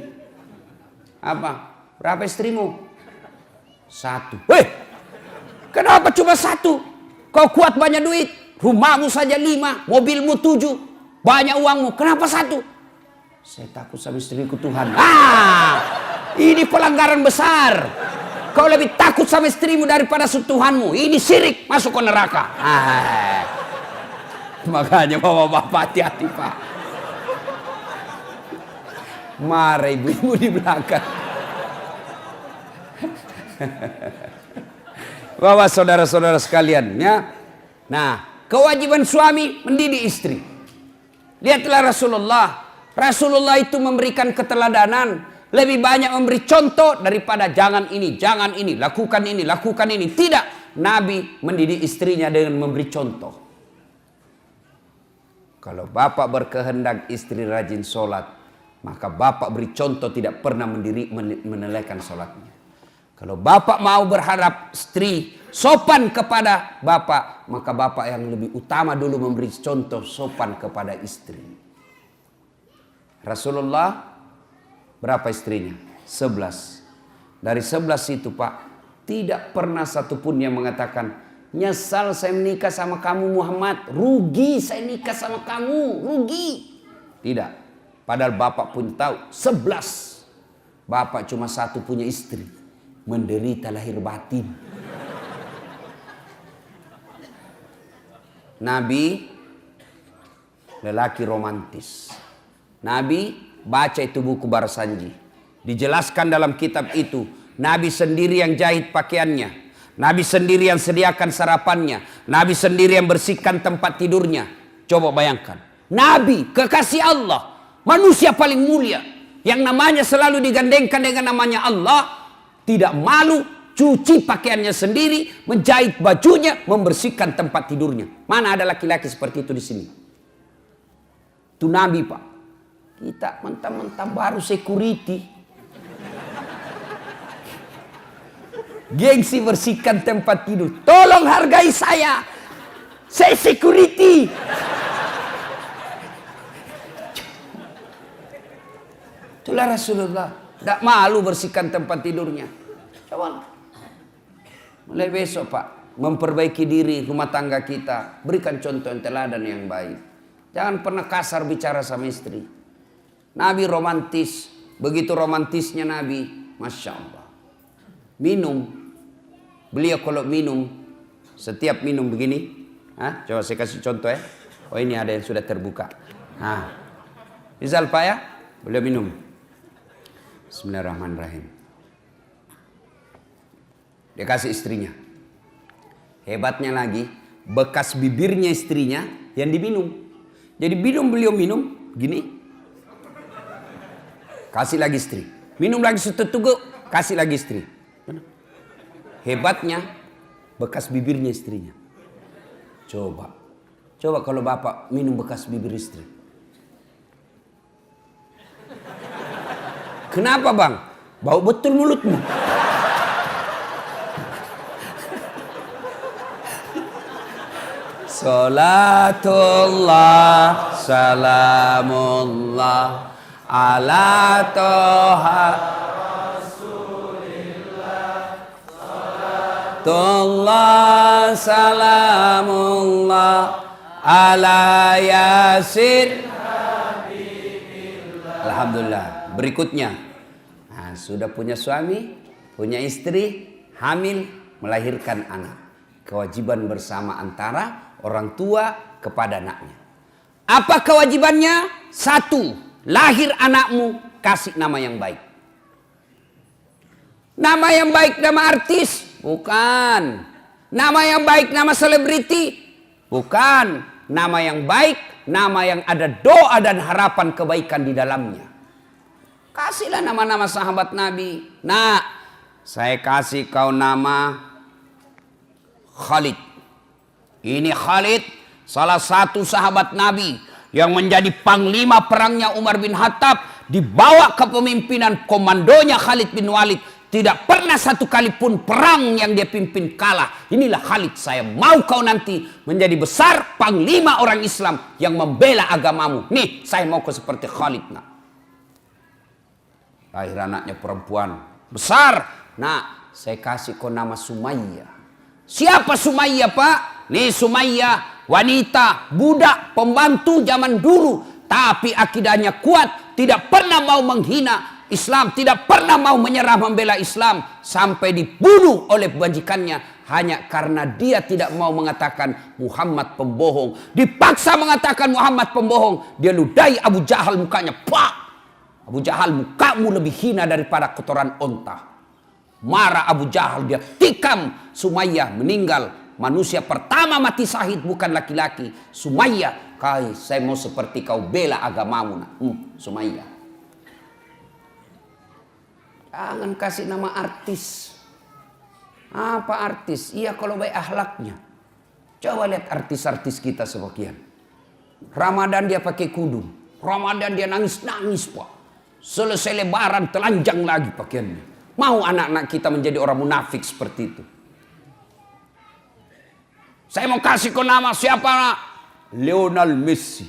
S1: Apa? Berapa istrimu? 1. Weh, kenapa cuma 1? Kau kuat banyak duit. Rumahmu saja 5, mobilmu 7, banyak uangmu. Kenapa 1? Saya takut sama istriku Tuhan. Ini pelanggaran besar. Kau lebih takut sama istrimu daripada Tuhanmu. Ini syirik, masuk ke neraka. Makanya bapak-bapak hati-hati Pak. Marah ibu-ibu di belakang. Bapak saudara-saudara sekalian ya. Nah, kewajiban suami mendidik istri. Lihatlah Rasulullah itu memberikan keteladanan, lebih banyak memberi contoh daripada jangan ini, lakukan ini, lakukan ini. Tidak, Nabi mendidik istrinya dengan memberi contoh. Kalau bapak berkehendak istri rajin sholat, maka bapak beri contoh tidak pernah menelaikan sholatnya. Kalau bapak mau berharap istri sopan kepada bapak, maka bapak yang lebih utama dulu memberi contoh sopan kepada istri. Rasulullah berapa istrinya? 11. Dari 11 itu Pak, tidak pernah satupun yang mengatakan, nyesal saya menikah sama kamu Muhammad, rugi saya nikah sama kamu, rugi. Tidak. Padahal bapak pun tahu 11. Bapak cuma satu punya istri, menderita lahir batin. Nabi lelaki romantis. Nabi baca itu buku Barsanji. Dijelaskan dalam kitab itu, Nabi sendiri yang jahit pakaiannya, Nabi sendiri yang sediakan sarapannya, Nabi sendiri yang bersihkan tempat tidurnya. Coba bayangkan, Nabi kekasih Allah, manusia paling mulia, yang namanya selalu digandengkan dengan namanya Allah, tidak malu cuci pakaiannya sendiri, menjahit bajunya, membersihkan tempat tidurnya. Mana ada laki-laki seperti itu di sini? Itu Nabi Pak. Kita mentang-mentang baru security, gengsi bersihkan tempat tidur. Tolong hargai saya security. Itulah Rasulullah, tidak malu bersihkan tempat tidurnya. Coba mulai besok Pak, memperbaiki diri rumah tangga kita, berikan contoh yang teladan yang baik. Jangan pernah kasar bicara sama istri. Nabi romantis, begitu romantisnya Nabi, Masya Allah. Minum, beliau kalau minum, setiap minum begini, coba saya kasih contoh ya. Oh ini ada yang sudah terbuka. Misal Pak ya, beliau minum. Bismillahirrahmanirrahim. Dia kasih istrinya. Hebatnya lagi, bekas bibirnya istrinya yang diminum. Jadi beliau minum, gini. Kasih lagi istri. Minum lagi setetuk, kasih lagi istri. Hebatnya, bekas bibirnya istrinya. Coba kalau bapak minum bekas bibir istri. Kenapa bang? Bau betul mulutmu. Salatullah, salamullah, ala toha Rasulillah. Salatullah, salamullah, ala yasin. Alhamdulillah. Berikutnya, sudah punya suami, punya istri, hamil, melahirkan anak. Kewajiban bersama antara orang tua kepada anaknya. Apa kewajibannya? 1, lahir anakmu, kasih nama yang baik. Nama yang baik nama artis? Bukan. Nama yang baik nama selebriti? Bukan. Nama yang baik, nama yang ada doa dan harapan kebaikan di dalamnya. Kasihlah nama-nama sahabat Nabi. Nah, saya kasih kau nama Khalid. Ini Khalid, salah satu sahabat Nabi yang menjadi panglima perangnya Umar bin Khattab, dibawa ke pemimpinan komandonya Khalid bin Walid. Tidak pernah satu kali pun perang yang dia pimpin kalah. Inilah Khalid, saya mau kau nanti menjadi besar panglima orang Islam yang membela agamamu. Nih, saya mau kau seperti Khalid. Nah, lahir anaknya perempuan besar. Nah, saya kasih kau nama Sumayyah. Siapa Sumayyah Pak? Nih Sumayyah, wanita, budak, pembantu zaman dulu. Tapi akidahnya kuat, tidak pernah mau menghina Islam tidak pernah mau menyerah membela Islam sampai dibunuh oleh majikannya hanya karena dia tidak mau mengatakan Muhammad pembohong. Dipaksa mengatakan Muhammad pembohong, dia ludahi Abu Jahal mukanya. Pak, Abu Jahal, mukamu lebih hina daripada kotoran onta. Marah Abu Jahal, dia tikam Sumayyah, meninggal. Manusia pertama mati syahid bukan laki-laki. Sumayyah, saya mau seperti kau bela agamamu. Sumayyah. Jangan kasih nama artis. Apa artis? Iya kalau baik akhlaknya. Coba lihat artis-artis kita sebagian. Ramadan dia pakai kudung. Ramadan dia nangis-nangis, Pak. Selesai lebaran telanjang lagi pakaiannya. Mau anak-anak kita menjadi orang munafik seperti itu? Saya mau kasih kau nama siapa, nak? Lionel Messi.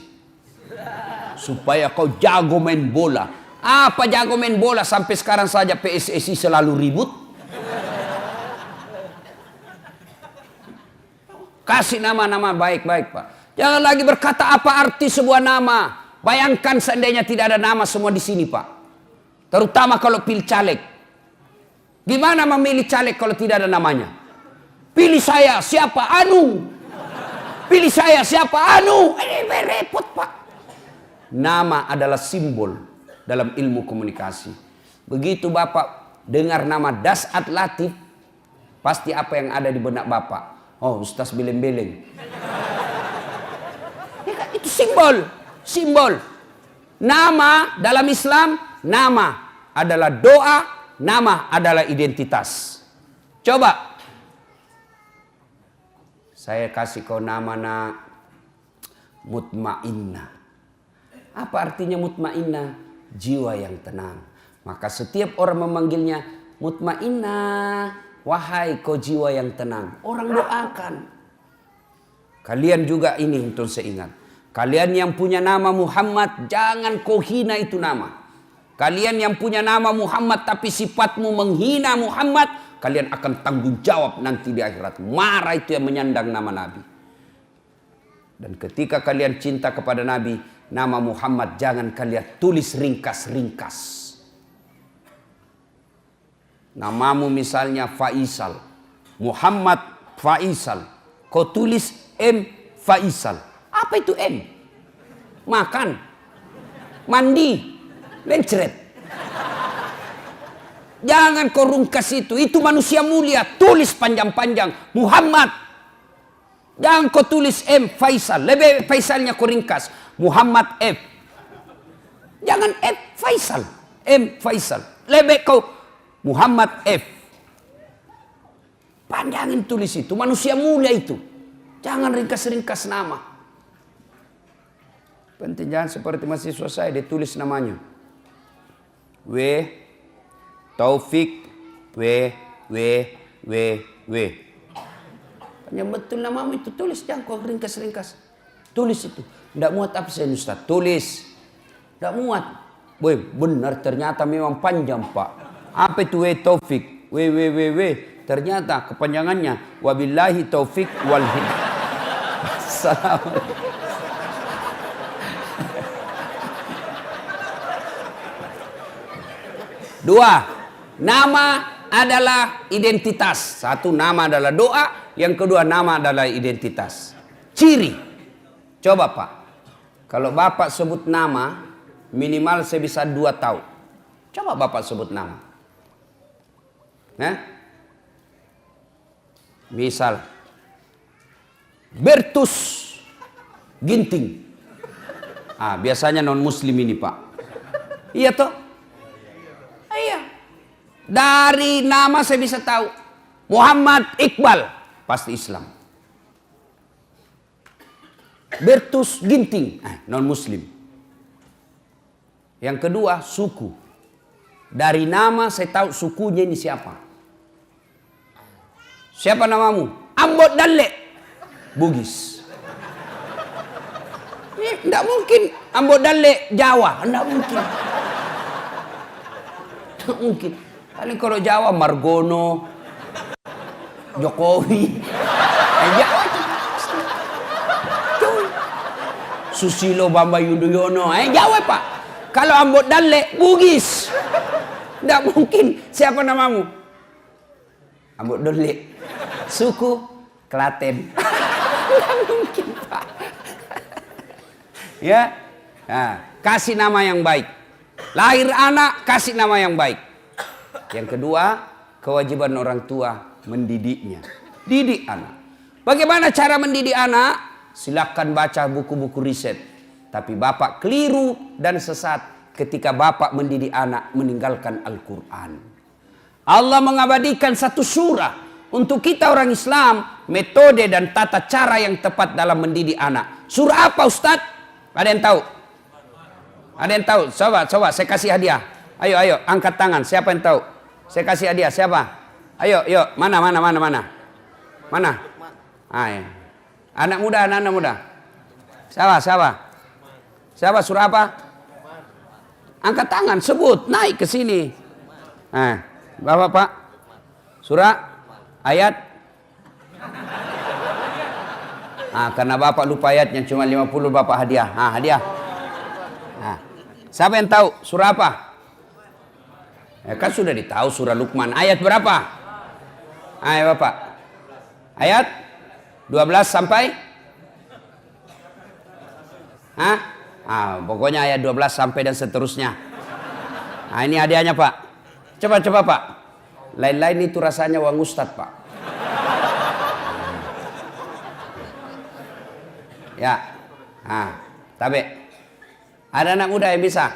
S1: Supaya kau jago main bola. Apa jago main bola sampai sekarang saja PSSI selalu ribut? Kasih nama-nama baik-baik, Pak. Jangan lagi berkata apa arti sebuah nama. Bayangkan seandainya tidak ada nama semua di sini, Pak. Terutama kalau pilih caleg. Gimana memilih caleg kalau tidak ada namanya? Pilih saya, siapa? Anu. Pilih saya, siapa? Anu. Ini repot, Pak. Nama adalah simbol dalam ilmu komunikasi. Begitu Bapak dengar nama Dasat Latif, pasti apa yang ada di benak Bapak? Oh, Ustaz beleng-beleng. Ya kan? Itu simbol. Simbol. Nama dalam Islam, nama adalah doa, nama adalah identitas. Coba. Saya kasih kau nama, nak. Mutmainnah. Apa artinya mutmainnah? Jiwa yang tenang. Maka setiap orang memanggilnya mutmainnah, wahai kau jiwa yang tenang. Orang doakan. Kalian juga ini untuk seingat. Kalian yang punya nama Muhammad, jangan kau hina itu nama. Kalian yang punya nama Muhammad tapi sifatmu menghina Muhammad, kalian akan tanggung jawab nanti di akhirat. Marah itu yang menyandang nama Nabi. Dan ketika kalian cinta kepada Nabi, nama Muhammad jangan kalian tulis ringkas-ringkas. Namamu misalnya Faisal. Muhammad Faisal. Kau tulis M Faisal. Apa itu M? Makan. Mandi. Lencret. Jangan kau ringkas itu. Itu manusia mulia. Tulis panjang-panjang. Muhammad. Jangan kau tulis M Faisal. Lebih Faisalnya kau ringkas. Muhammad F. Jangan F Faisal. M Faisal. Lebih kau Muhammad F. Panjangin tulis itu. Manusia mulia itu. Jangan ringkas-ringkas nama. Penting jangan seperti mahasiswa saya. Dia tulis namanya. W. Taufik. W. Yang betul namamu itu tulis. Jangan kau ringkas-ringkas. Tulis itu. Tidak muat apa saya Ustaz? Tulis. Tidak muat. Weh, benar ternyata memang panjang, Pak. Apa itu W Taufik? W. Ternyata kepanjangannya wabillahi taufik wal hidayah. Assalamualaikum. Dua, nama adalah identitas. Satu, nama adalah doa. Yang kedua, nama adalah identitas. Ciri. Coba Pak. Kalau Bapak sebut nama, minimal saya bisa 2 tahu. Coba Bapak sebut nama. Nah, misal Bertus Ginting. Biasanya non muslim ini Pak. Iya toh? Iya. Dari nama saya bisa tahu. Muhammad Iqbal pasti Islam. Bertus Ginting, non muslim. Yang kedua, suku. Dari nama saya tahu sukunya ini siapa. Siapa namamu? Ambot Dalle. Bugis. Ini tidak mungkin Ambot Dalle Jawa, tidak mungkin. Tidak mungkin. Paling kalau Jawa Margono, Jokowi. Jawa itu. Susilo Bambang Yudhoyono. Jawa Pak. Kalau Ambot Dalle Bugis. Tidak mungkin. Siapa namamu? Ambut Dolik. Suku Klaten. Tidak mungkin, Pak. Ya, nah, kasih nama yang baik. Lahir anak, kasih nama yang baik. Yang kedua, kewajiban orang tua mendidiknya. Didik anak. Bagaimana cara mendidik anak? Silakan baca buku-buku riset. Tapi bapak keliru dan sesat ketika bapak mendidik anak meninggalkan Al-Quran. Allah mengabadikan satu surah untuk kita orang Islam, metode dan tata cara yang tepat dalam mendidik anak. Surah apa, Ustadz? Ada yang tahu? Ada yang tahu? Coba, saya kasih hadiah. Ayo, angkat tangan. Siapa yang tahu? Saya kasih hadiah. Siapa? Ayo, mana? Ayo. Anak muda. Siapa? Surah apa? Angkat tangan, sebut, naik ke sini. Nah, Bapak, Pak. Surah, ayat. Karena Bapak lupa ayatnya cuma 50, Bapak hadiah. Hadiah. Siapa yang tahu surah apa? Ya kan sudah ditahu surah Luqman. Ayat berapa? Ayo Bapak. Ayat 12 sampai? Pokoknya ayat 12 sampai dan seterusnya. Ini hadiahnya Pak. Coba Pak. Lain-lain itu rasanya uang Ustadz Pak. Ya, tapi ada anak muda yang bisa?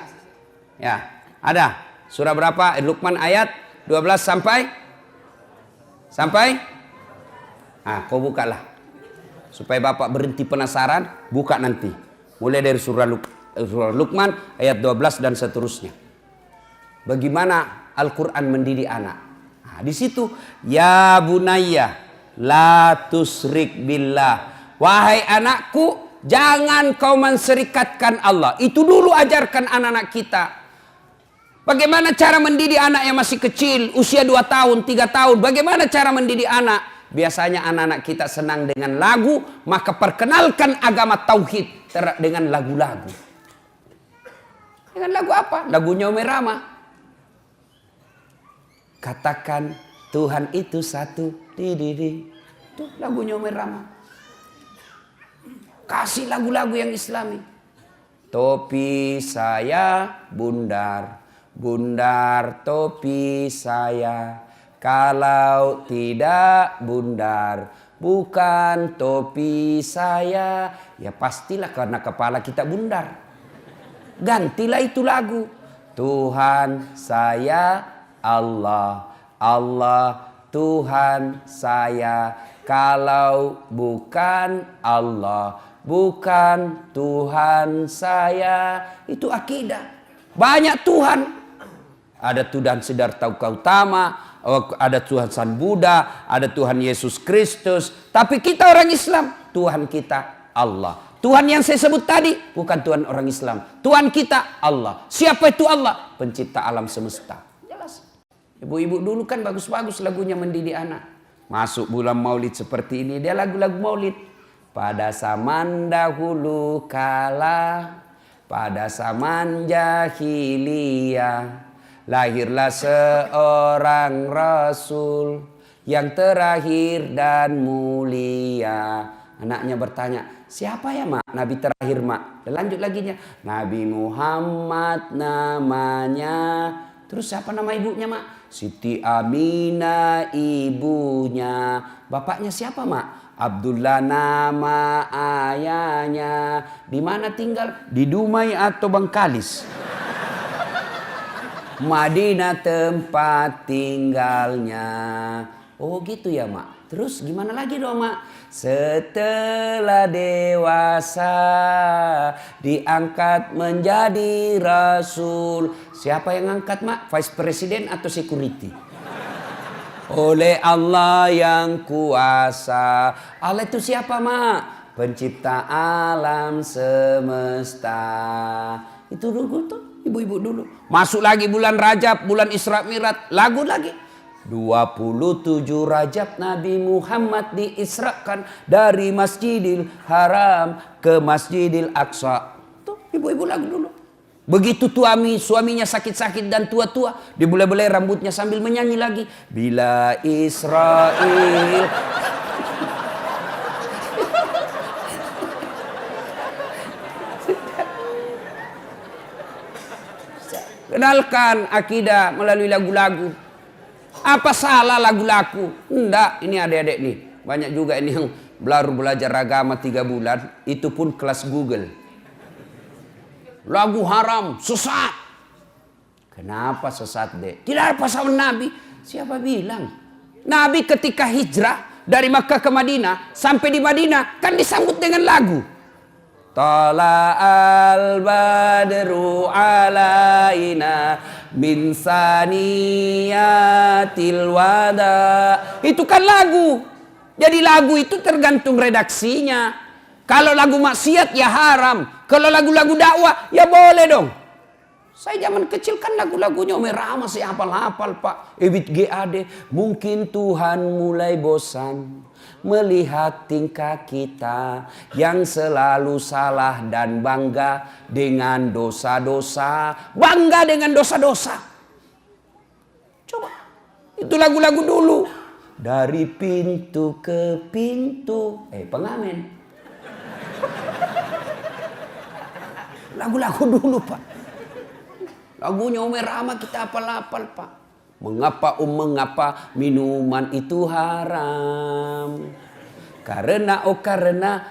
S1: Ya, ada. Surah berapa? Luqman ayat 12 sampai? Kau bukalah. Supaya Bapak berhenti penasaran, buka nanti. Mulai dari surah Luqman ayat 12 dan seterusnya. Bagaimana Al-Quran mendidik anak? Di situ, ya bunayya la tusrik billah. Wahai anakku, jangan kau menserikatkan Allah. Itu dulu ajarkan anak-anak kita. Bagaimana cara mendidik anak yang masih kecil, usia 2 tahun, 3 tahun. Bagaimana cara mendidik anak? Biasanya anak-anak kita senang dengan lagu, maka perkenalkan agama tauhid dengan lagu-lagu. Dengan lagu apa? Lagunya Umi Rama. Katakan Tuhan itu satu. Itu lagunya Umi Rama. Kasih lagu-lagu yang Islami. Topi saya bundar, bundar topi saya. Kalau tidak bundar, bukan topi saya. Ya pastilah karena kepala kita bundar. Gantilah itu lagu. Tuhan saya Allah, Allah Tuhan saya. Kalau bukan Allah, bukan Tuhan saya. Itu akidah. Banyak Tuhan. Ada Tuhan Siddhartha Gautama, ada Tuhan Sang Buddha, ada Tuhan Yesus Kristus. Tapi kita orang Islam, Tuhan kita Allah. Tuhan yang saya sebut tadi bukan Tuhan orang Islam. Tuhan kita Allah. Siapa itu Allah? Pencipta alam semesta. Jelas. Ibu-ibu dulu kan bagus-bagus lagunya mendidik anak. Masuk bulan Maulid seperti ini, dia lagu-lagu Maulid. Pada zaman dahulu kala, pada zaman jahiliyah, lahirlah seorang Rasul yang terakhir dan mulia. Anaknya bertanya, siapa ya mak? Nabi terakhir mak. Dan lanjut laginya, Nabi Muhammad namanya. Terus siapa nama ibunya mak? Siti Aminah ibunya. Bapaknya siapa mak? Abdullah nama ayahnya. Di mana tinggal? Di Dumai atau Bangkalis? Madinah tempat tinggalnya. Oh gitu ya mak. Terus gimana lagi dong mak? Setelah dewasa diangkat menjadi rasul. Siapa yang angkat mak? Vice President atau security? Oleh Allah yang kuasa. Allah itu siapa mak? Pencipta alam semesta. Itu dulu tuh ibu-ibu dulu. Masuk lagi bulan Rajab, bulan Isra Mi'raj, lagu lagi. 27 Rajab Nabi Muhammad diisrakan dari Masjidil Haram ke Masjidil Aqsa. Tuh ibu-ibu lagu dulu. Begitu suaminya sakit-sakit dan tua-tua, dibelai-belai rambutnya sambil menyanyi lagi. Bila Israel. Kenalkan akidah melalui lagu-lagu. Apa salah lagu-lagu? Enggak, ini adik-adik nih. Banyak juga ini yang baru belajar agama 3 bulan. Itu pun kelas Google. Lagu haram, sesat. Kenapa sesat, Dek? Tidak ada pasangan Nabi. Siapa bilang? Nabi ketika hijrah dari Makkah ke Madinah, sampai di Madinah kan disambut dengan lagu. Tala'al badru alaina min saniyatil wada. Itu kan lagu. Jadi lagu itu tergantung redaksinya. Kalau lagu maksiat ya haram. Kalau lagu-lagu dakwah ya boleh dong. Saya zaman kecil kan lagu-lagunya Umi Rama saya hafal-hafal Pak. Ebit GAD. Mungkin Tuhan mulai bosan melihat tingkah kita yang selalu salah dan bangga dengan dosa-dosa. Bangga dengan dosa-dosa. Coba. Itu lagu-lagu dulu. Dari pintu ke pintu. Pengamen. Lagu-lagu dulu Pak. Lagunya Umi Rama kita hafal-hafal Pak. Mengapa minuman itu haram? Karena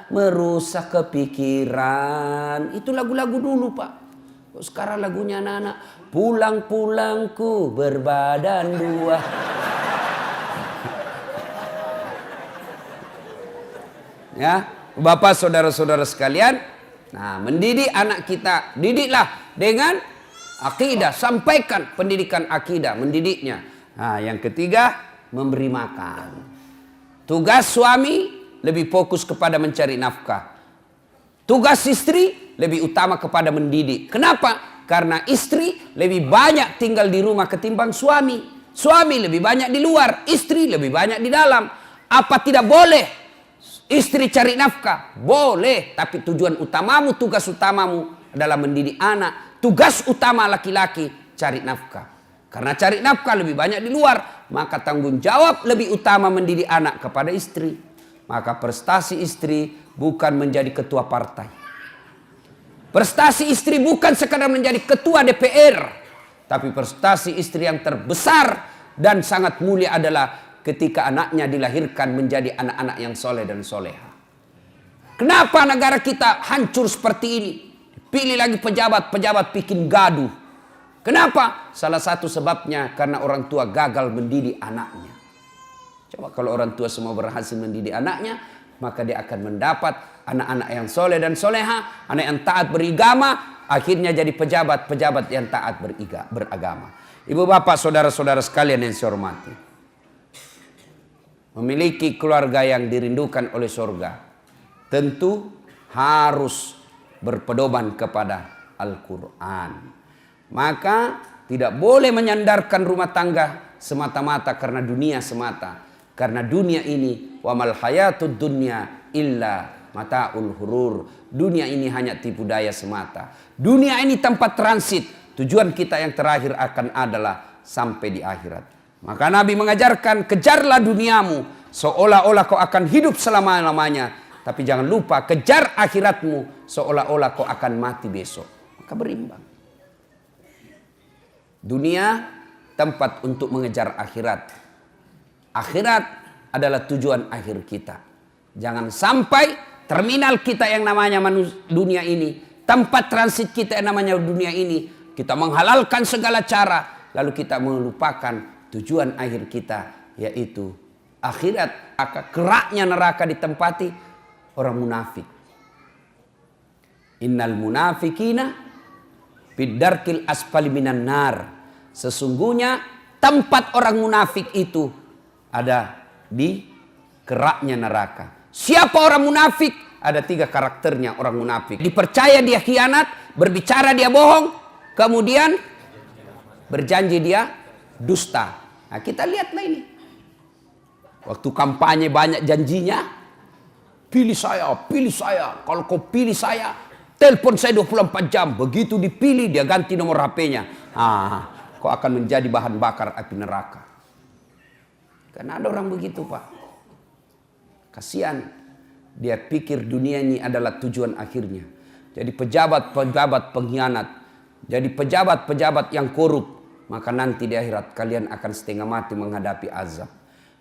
S1: merusak kepikiran. Itu lagu-lagu dulu Pak. Sekarang lagunya anak-anak. Pulang-pulangku berbadan 2. Ya, Bapak saudara-saudara sekalian. Nah, mendidik anak kita, didiklah dengan akidah, sampaikan pendidikan akidah, mendidiknya. Nah, yang ketiga, memberi makan. Tugas suami lebih fokus kepada mencari nafkah. Tugas istri lebih utama kepada mendidik. Kenapa? Karena istri lebih banyak tinggal di rumah ketimbang suami. Suami lebih banyak di luar, istri lebih banyak di dalam. Apa tidak boleh istri cari nafkah? Boleh, tapi tujuan utamamu, tugas utamamu adalah mendidik anak. Tugas utama laki-laki cari nafkah. Karena cari nafkah lebih banyak di luar, maka tanggung jawab lebih utama mendidik anak kepada istri. Maka prestasi istri bukan menjadi ketua partai. Prestasi istri bukan sekadar menjadi ketua DPR, tapi prestasi istri yang terbesar dan sangat mulia adalah ketika anaknya dilahirkan menjadi anak-anak yang soleh dan soleha. Kenapa negara kita hancur seperti ini? Pilih lagi pejabat bikin gaduh. Kenapa? Salah satu sebabnya karena orang tua gagal mendidik anaknya. Coba kalau orang tua semua berhasil mendidik anaknya, maka dia akan mendapat anak-anak yang soleh dan soleha, anak yang taat beragama, akhirnya jadi pejabat yang taat beragama. Ibu bapak saudara-saudara sekalian yang saya hormati. Memiliki keluarga yang dirindukan oleh surga, tentu harus berpedoman kepada Al-Quran. Maka tidak boleh menyandarkan rumah tangga semata-mata karena dunia semata. Karena dunia ini, wa mal hayatud dunya illa mataul hurur. Dunia ini hanya tipu daya semata. Dunia ini tempat transit. Tujuan kita yang terakhir akan adalah sampai di akhirat. Maka Nabi mengajarkan, kejarlah duniamu seolah-olah kau akan hidup selama-lamanya. Tapi jangan lupa kejar akhiratmu seolah-olah kau akan mati besok. Maka berimbang. Dunia tempat untuk mengejar akhirat. Akhirat adalah tujuan akhir kita. Jangan sampai terminal kita yang namanya dunia ini, tempat transit kita yang namanya dunia ini, kita menghalalkan segala cara, lalu kita melupakan tujuan akhir kita, yaitu akhirat. Keraknya neraka ditempati orang munafik. Innal munafikina fid-darkil asfali minan nar. Sesungguhnya tempat orang munafik itu ada di keraknya neraka. Siapa orang munafik? Ada 3 karakternya orang munafik. Dipercaya dia khianat, berbicara dia bohong, kemudian berjanji dia dusta. Nah, kita lihatlah ini. Waktu kampanye banyak janjinya. Pilih saya. Kalau kau pilih saya, telepon saya 24 jam. Begitu dipilih dia ganti nomor HP-nya. Kau akan menjadi bahan bakar api neraka. Karena ada orang begitu, Pak. Kasihan. Dia pikir dunia ini adalah tujuan akhirnya. Jadi pejabat-pejabat pengkhianat. Jadi pejabat-pejabat yang korup. Maka nanti di akhirat kalian akan setengah mati menghadapi azab.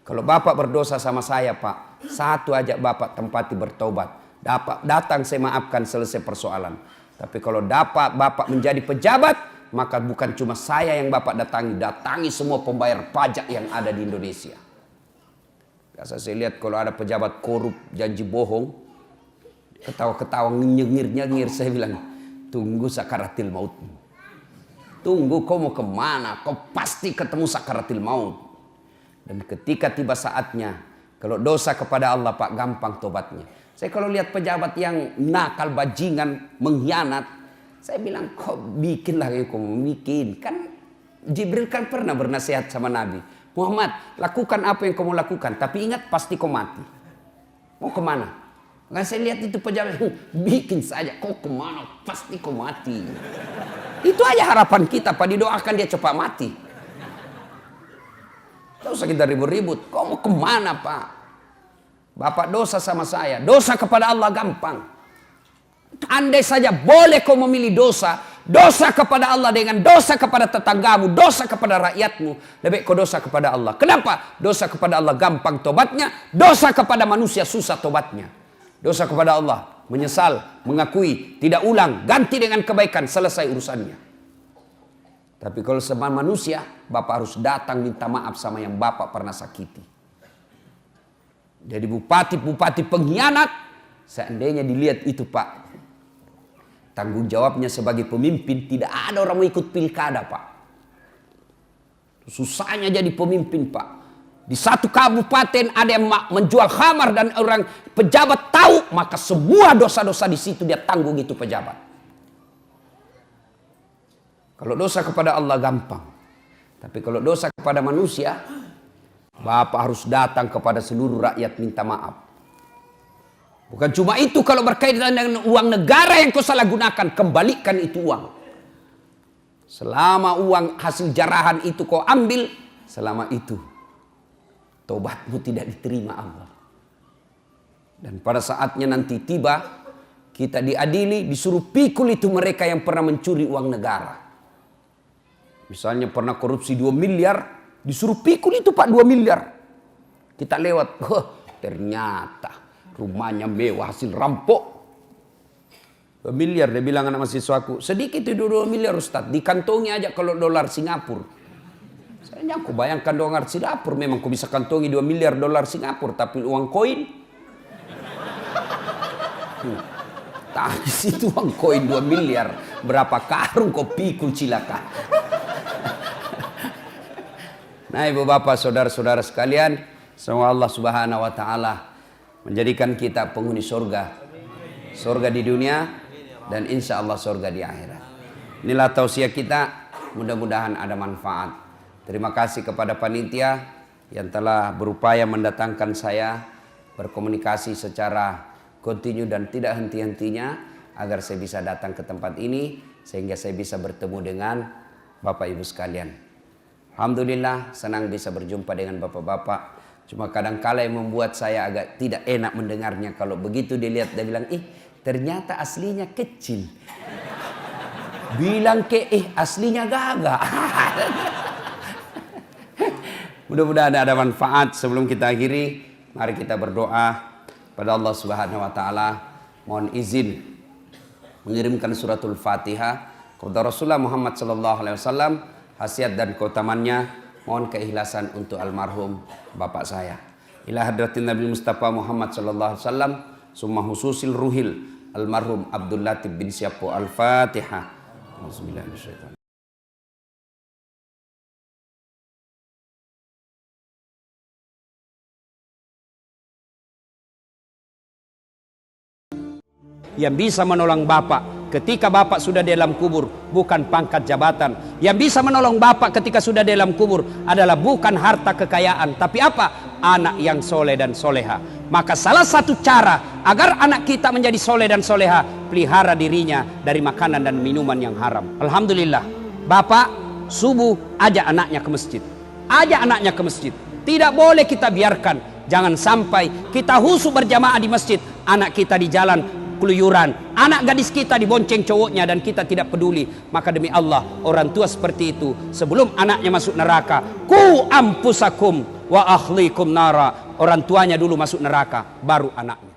S1: Kalau Bapak berdosa sama saya, Pak, satu aja Bapak tempati bertobat. Datang saya maafkan, selesai persoalan. Tapi kalau Bapak menjadi pejabat, maka bukan cuma saya yang Bapak datangi semua pembayar pajak yang ada di Indonesia. Biasa saya lihat kalau ada pejabat korup, janji bohong, ketawa-ketawa, nyengir-nyengir, saya bilang, tunggu sakaratil mautmu. Tunggu, kau mau kemana? Kau pasti ketemu sakaratil maut. Dan ketika tiba saatnya, kalau dosa kepada Allah, Pak, gampang tobatnya. Saya kalau lihat pejabat yang nakal, bajingan, mengkhianat, saya bilang, kau bikinlah yang kau mau bikin. Kan Jibril kan pernah bernasihat sama Nabi. Muhammad, lakukan apa yang kau mau lakukan. Tapi ingat, pasti kau mati. Mau kemana? Nah, saya lihat itu pejabat, bikin saja. Kau kemana? Pasti kau mati. Itu aja harapan kita, Pak. Didoakan dia cepat mati. Tidak usah kita ribut-ribut. Kau mau kemana, Pak? Bapak dosa sama saya. Dosa kepada Allah gampang. Andai saja boleh kau memilih dosa. Dosa kepada Allah dengan dosa kepada tetanggamu. Dosa kepada rakyatmu. Lebih kau dosa kepada Allah. Kenapa? Dosa kepada Allah gampang tobatnya. Dosa kepada manusia susah tobatnya. Dosa kepada Allah, menyesal, mengakui, tidak ulang, ganti dengan kebaikan, selesai urusannya. Tapi kalau sama manusia, Bapak harus datang minta maaf sama yang Bapak pernah sakiti. Jadi bupati-bupati pengkhianat, seandainya dilihat itu, Pak, tanggung jawabnya sebagai pemimpin, tidak ada orang mau ikut pilkada, Pak. Susahnya jadi pemimpin, Pak. Di satu kabupaten ada yang menjual khamar dan orang pejabat tahu, maka semua dosa-dosa di situ dia tanggung itu pejabat. Kalau dosa kepada Allah gampang. Tapi kalau dosa kepada manusia, Bapak harus datang kepada seluruh rakyat minta maaf. Bukan cuma itu, kalau berkaitan dengan uang negara yang kau salah gunakan, kembalikan itu uang. Selama uang hasil jarahan itu kau ambil, selama itu tobatmu tidak diterima Allah. Dan pada saatnya nanti tiba, kita diadili, disuruh pikul itu mereka yang pernah mencuri uang negara. Misalnya pernah korupsi 2 miliar, disuruh pikul itu, Pak, 2 miliar. Kita lewat, ternyata rumahnya mewah hasil rampok. 2 miliar, dia bilang anak mahasiswaku, sedikit itu 2 miliar Ustaz, dikantongi aja kalau dolar Singapura. Saya aku bayangkan dolar Singapura, memang kau bisa kantongi 2 miliar dolar Singapura, tapi uang koin. Tapi itu uang koin 2 miliar, berapa karung kau pikul cilaka. Nah, ibu bapak, saudara-saudara sekalian, semoga Allah Subhanahu wa taala menjadikan kita penghuni surga. Surga di dunia dan insya Allah surga di akhirat. Inilah tausiah kita, mudah-mudahan ada manfaat. Terima kasih kepada panitia yang telah berupaya mendatangkan saya berkomunikasi secara kontinu dan tidak henti-hentinya agar saya bisa datang ke tempat ini sehingga saya bisa bertemu dengan Bapak Ibu sekalian. Alhamdulillah senang bisa berjumpa dengan bapak-bapak. Cuma kadang-kala yang membuat saya agak tidak enak mendengarnya, kalau begitu dilihat dia bilang, ternyata aslinya kecil. Bilang aslinya gagah. Mudah-mudahan ada manfaat. Sebelum kita akhiri, mari kita berdoa pada Allah Subhanahu wa taala. Mohon izin mengirimkan suratul Fatihah kepada Rasulullah Muhammad sallallahu alaihi wasallam, khasiat dan keutamannya. Mohon keikhlasan untuk almarhum bapak saya. Ila hadratin Nabi Mustafa Muhammad sallallahu alaihi wasallam, summa hususil ruhil almarhum Abdul Latif bin Syapo. Al-Fatihah. Bismillahirrahmanirrahim. Yang bisa menolong Bapak ketika Bapak sudah di dalam kubur bukan pangkat jabatan. Yang bisa menolong Bapak ketika sudah di dalam kubur adalah bukan harta kekayaan, tapi apa? anak yang soleh dan soleha. Maka salah satu cara agar anak kita menjadi soleh dan soleha, pelihara dirinya dari makanan dan minuman yang haram. Alhamdulillah, bapak subuh ajak anaknya ke masjid. Ajak anaknya ke masjid. Tidak boleh kita biarkan. Jangan sampai kita husu berjamaah di masjid, anak kita di jalan keluyuran, anak gadis kita dibonceng cowoknya dan kita tidak peduli. Maka demi Allah, orang tua seperti itu sebelum anaknya masuk neraka, ku ampusakum wa akhlikum nara. Orang tuanya dulu masuk neraka, baru anaknya.